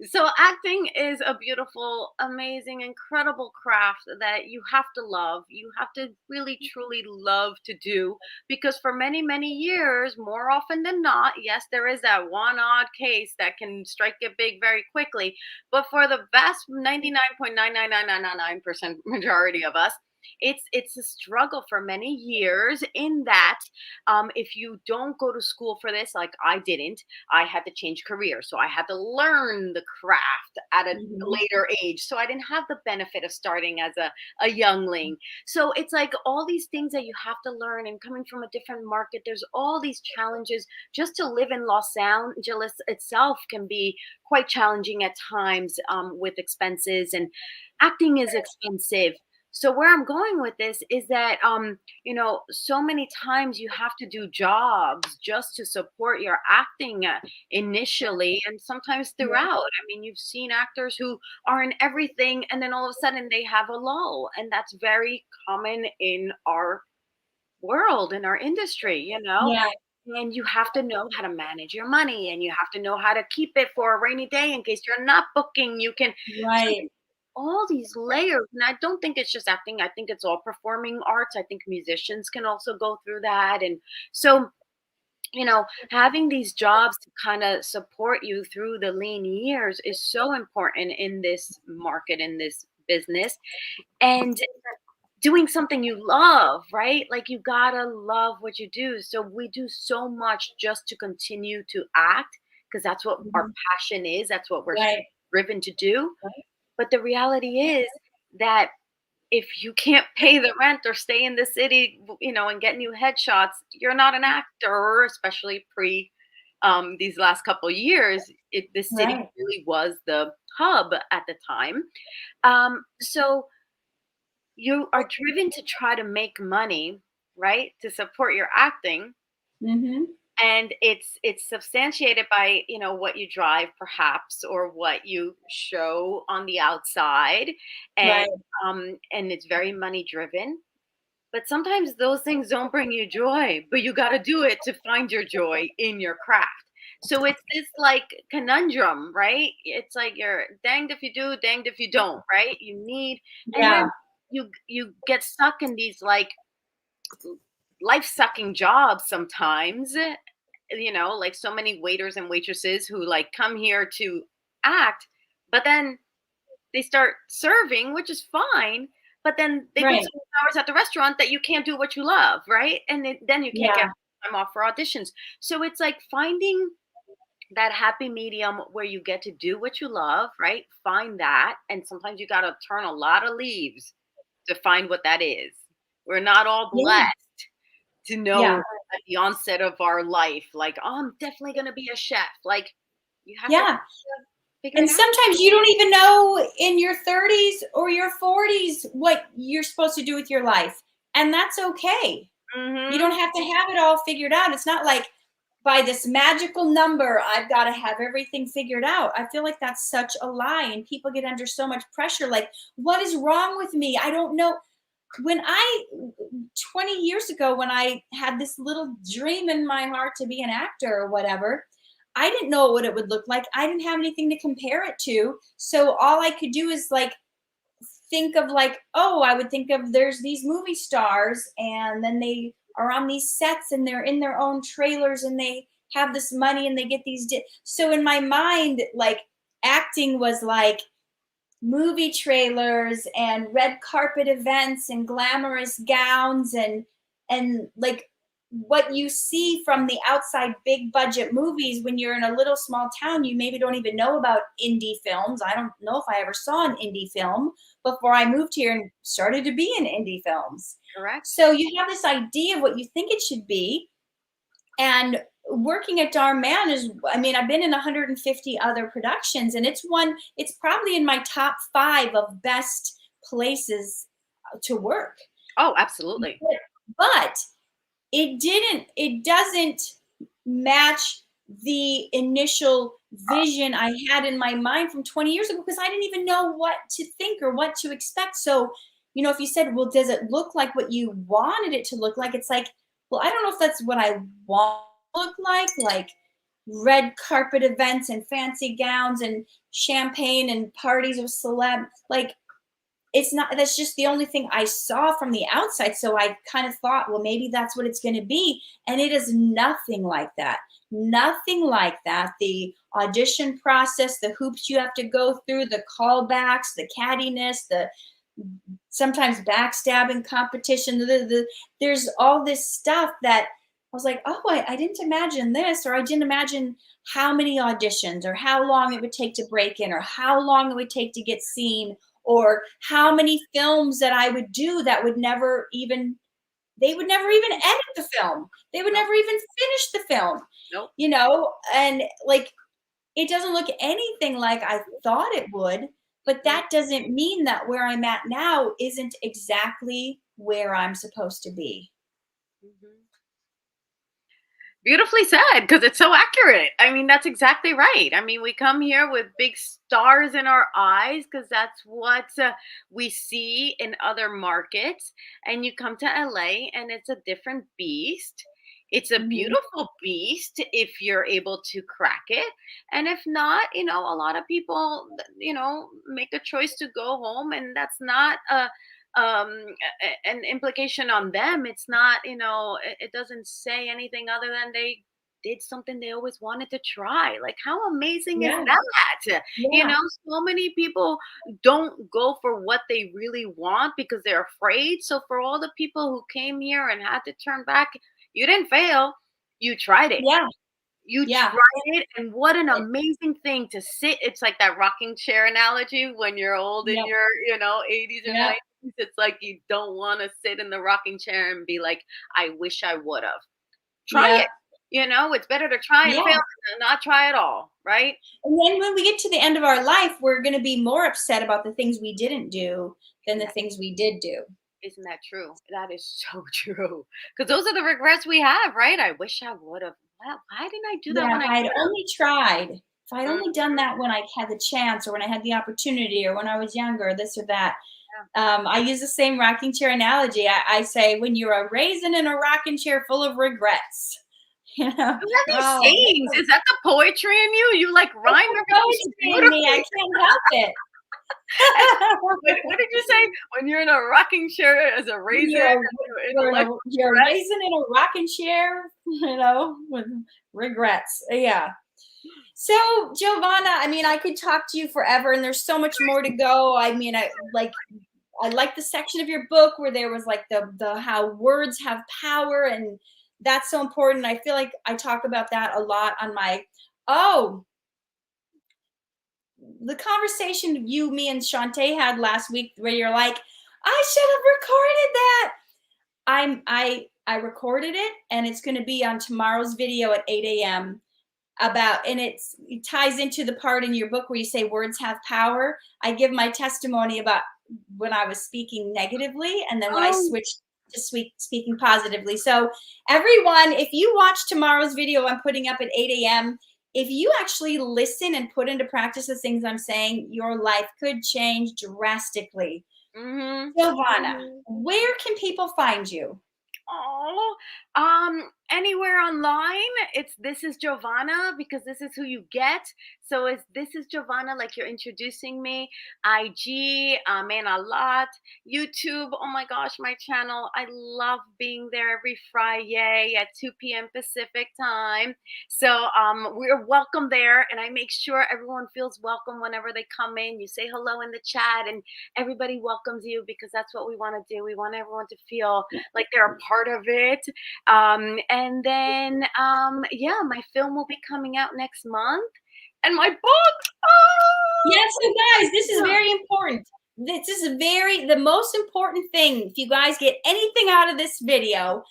so acting is a beautiful, amazing, incredible craft that you have to love. You have to really, truly love to do, because for many, many years, more often than not, yes, there is that one odd case that can strike it big very quickly. But for the vast 99.99999% majority of us, it's a struggle for many years in that if you don't go to school for this, like I didn't, I had to change careers. So I had to learn the craft at a Mhm. later age. So I didn't have the benefit of starting as a youngling. So it's like all these things that you have to learn, and coming from a different market, there's all these challenges. Just to live in Los Angeles itself can be quite challenging at times with expenses, and acting is expensive. So where I'm going with this is that so many times you have to do jobs just to support your acting initially, and sometimes Yeah. throughout. I mean, you've seen actors who are in everything and then all of a sudden they have a lull, and that's very common in our world, in our industry. Yeah. And you have to know how to manage your money, and you have to know how to keep it for a rainy day in case you're not booking. You can so Right. all these layers, and I don't think it's just acting. I think it's all performing arts. I think musicians can also go through that. And so, having these jobs to kind of support you through the lean years is so important in this market, in this business. And doing something you love, right? Like you gotta love what you do. So we do so much just to continue to act because that's what our Mhm. passion is. That's what we're Right. driven to do. Right. But the reality is that if you can't pay the rent or stay in the city, and get new headshots, you're not an actor, especially pre these last couple years. The city Right. really was the hub at the time. So you are driven to try to make money, right? To support your acting. Mhm. And it's substantiated by what you drive perhaps, or what you show on the outside. and Right. and it's very money driven, but sometimes those things don't bring you joy, but you got to do it to find your joy in your craft. So it's this like conundrum, right? It's like you're danged if you do, danged if you don't, right? You need, and Yeah. then you get stuck in these like life sucking jobs sometimes, like so many waiters and waitresses who like come here to act, but then they start serving, which is fine, but then they put Right. so many hours at the restaurant that you can't do what you love, right? And then you can't get Yeah. time off for auditions. So it's like finding that happy medium where you get to do what you love, right? Find that, and sometimes you got to turn a lot of leaves to find what that is. We're not all Yeah. blessed to know Yeah. at the onset of our life, like, oh, I'm definitely going to be a chef. Like, you have to Yeah. figure And it out. sometimes you don't even know in your 30s or your 40s what you're supposed to do with your life. And that's okay. You Hmm. don't have to have it all figured out. It's not like by this magical number, I've got to have everything figured out. I feel like that's such a lie. And people get under so much pressure. Like, what is wrong with me? I don't know. When 20 years ago, when I had this little dream in my heart to be an actor or whatever, I didn't know what it would look like. I didn't have anything to compare it to. So all I could do is like think of like, oh, I would think of there's these movie stars and then they are on these sets and they're in their own trailers and they have this money and they get these so in my mind, like acting was like movie trailers and red carpet events and glamorous gowns and like what you see from the outside big budget movies. When you're in a little small town, you maybe don't even know about indie films. I don't know if I ever saw an indie film before I moved here and started to be in indie films. Correct. So you have this idea of what you think it should be. And working at Dhar Mann is, I mean, I've been in 150 other productions, and it's probably in my top 5 of best places to work. Oh, absolutely. But it doesn't match the initial vision I had in my mind from 20 years ago because I didn't even know what to think or what to expect. So, if you said, well, does it look like what you wanted it to look like? It's like, well, I don't know if that's what I want to look like red carpet events and fancy gowns and champagne and parties with celeb. Like, it's not, that's just the only thing I saw from the outside. So I kind of thought, well, maybe that's what it's going to be. And it is nothing like that. Nothing like that. The audition process, the hoops you have to go through, the callbacks, the cattiness, sometimes backstabbing competition. There's all this stuff that I was like, oh, I didn't imagine this, or I didn't imagine how many auditions, or how long it would take to break in, or how long it would take to get seen, or how many films that I would do that would never even, they would never even edit the film. They would Nope. never even finish the film, Nope. you know? And like, it doesn't look anything like I thought it would, but that doesn't mean that where I'm at now isn't exactly where I'm supposed to be. Mhm. Beautifully said, because it's so accurate. I mean, that's exactly right. I mean, we come here with big stars in our eyes because that's what we see in other markets. And you come to LA and it's a different beast. It's a Mhm. beautiful beast if you're able to crack it. And if not, a lot of people, make a choice to go home. And that's not an implication on them. It's not, it doesn't say anything other than they did something they always wanted to try. Like, how amazing is Yeah, that? yeah, So many people don't go for what they really want because they're afraid. So for all the people who came here and had to turn back, you didn't fail, you tried it. yeah, You yeah, tried it, and what an it amazing thing to sit. It's like that rocking chair analogy when you're old in yep, your, 80s or yep, 90s. It's like you don't want to sit in the rocking chair and be like, I wish I would have. Try yep, it. It's better to try and yeah. fail than to not try at all, right? And then when we get to the end of our life, we're gonna be more upset about the things we didn't do than Isn't the that things we did do. isn't that true? That is so true. Because those are the regrets we have, right? I wish I would have. Well, why didn't I do that Yeah, when if I I had could only tried, if I'd have? only done that when I had the chance, or when I had the opportunity, or when I was younger, or this or that. I use the same rocking chair analogy. I say, when you're a raisin in a rocking chair full of regrets, you know, You have these oh, sayings. Is that the poetry in you? You like it's rhyme the everything so poetry in me. I beautifully. can't help it. And what did you say? When you're in a rocking chair as a When raisin and you're in a life of you're a regret? raisin in a rocking chair, with regrets. Yeah. So, Giovanna, I mean, I could talk to you forever, and there's so much more to go. I mean, I like the section of your book where there was like the how words have power, and that's so important. I feel like I talk about that a lot on my, oh, the conversation you, me, and Shantae had last week where you're like, I should have recorded that. I recorded it, and it's going to be on tomorrow's video at 8 a.m. about, and it ties into the part in your book where you say words have power. I give my testimony about when I was speaking negatively, and then when I Oh, switched to speaking positively. So everyone, if you watch tomorrow's video I'm putting up at 8 a.m., if you actually listen and put into practice the things I'm saying, your life could change drastically. mhm. Giovanna, Mhm. where can people find you? Oh, anywhere online, it's This Is Giovanna because this is who you get. So it's This Is Giovanna, like you're introducing me. IG, man, a lot. YouTube, oh my gosh, my channel. I love being there every Friday at 2 p.m. Pacific time. So we're welcome there, and I make sure everyone feels welcome whenever they come in. You say hello in the chat, and everybody welcomes you because that's what we want to do. We want everyone to feel like they're a part of it. And then, yeah, my film will be coming out next month, and my book. Yes, so guys, this is Oh, very important. This is the most important thing. If you guys get anything out of this video,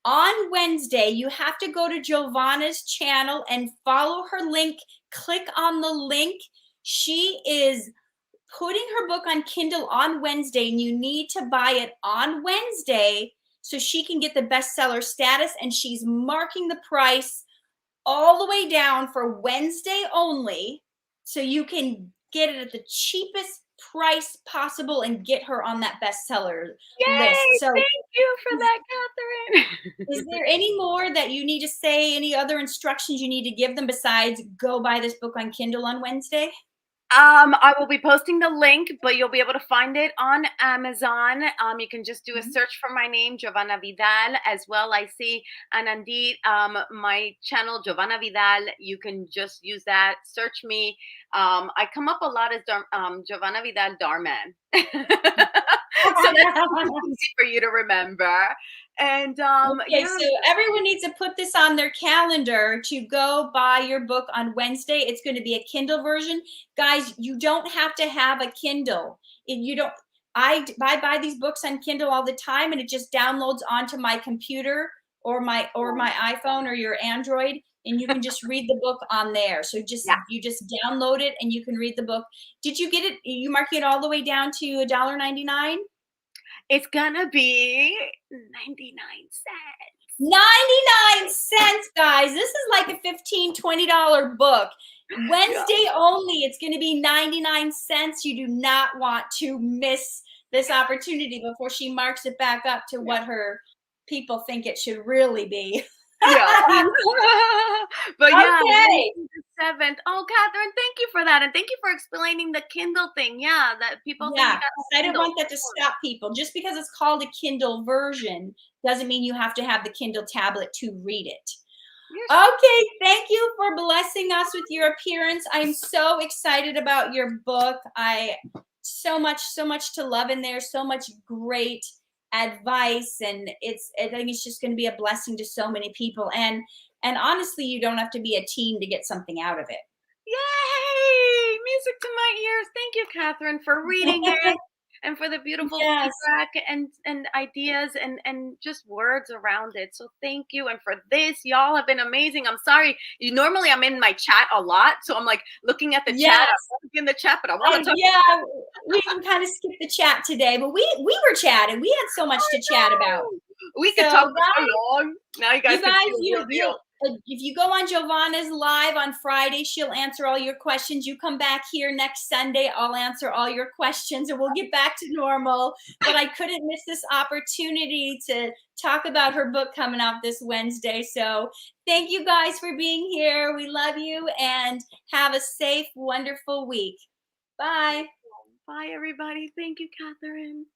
on Wednesday, you have to go to Giovanna's channel and follow her link. Click on the link. She is putting her book on Kindle on Wednesday, and you need to buy it on Wednesday so she can get the bestseller status, and she's marking the price all the way down for Wednesday only, so you can get it at the cheapest price possible and get her on that bestseller list. yay! So Thank you for is, that, is Catherine. there any more that you need to say, any other instructions you need to give them besides go buy this book on Kindle on Wednesday? I will be posting the link, but you'll be able to find it on Amazon. You can just do a Mhm. search for my name, Jovanna Vidal, as well. I see, and indeed, my channel, Jovanna Vidal. You can just use that. Search me. I come up a lot as Jovanna Vidal Dhar Mann, so that's easy for you to remember. And Okay, so everyone needs to put this on their calendar to go buy your book on Wednesday. It's going to be a Kindle version. Guys, you don't have to have a Kindle. You don't I buy these books on Kindle all the time and it just downloads onto my computer or my iPhone or your Android and you can just read the book on there. So yeah, you just download it and you can read the book. Did you get it? You marking it all the way down to $1.99? it's gonna be 99 cents. 99 cents, guys. This is like a $15-$20 book. Yeah. Wednesday only. It's going to be 99 cents. You do not want to miss this opportunity before she marks it back up to Yeah. what her people think it should really be. Yeah. But yeah, Okay. Wednesday the 7th. Oh, Catherine, thank you for that. And thank you for explaining the Kindle thing. Yeah, that people think you Yeah, got I a didn't Kindle. want that to stop people. Just because it's called a Kindle version doesn't mean you have to have the Kindle tablet to read it. Yes. Okay, thank you for blessing us with your appearance. I'm so excited about your book. I so much to love in there, so much great advice, and I think it's just going to be a blessing to so many people. And honestly, you don't have to be a teen to get something out of Yay! Music to my ears. Thank you, Catherine, for reading it it. and for the beautiful Yes. feedback and ideas and just words around it. So thank you. And for this, y'all have been amazing. I'm sorry. Normally I'm in my chat a lot, so I'm like looking at the chat. I Yes. want to be in the chat, but I want to talk. Yeah, we can kind of skip the chat today, but we were chatting. We had so much to chat about. We could talk So so long. Now you guys you can guys, see the real you deal. if you go on Giovanna's live on Friday, she'll answer all your questions. You come back here next Sunday, I'll answer all your questions and we'll get back to normal. But I couldn't miss this opportunity to talk about her book coming out this Wednesday. So thank you guys for being here. We love you and have a safe, wonderful week. Bye. Bye, everybody. Thank you, Catherine.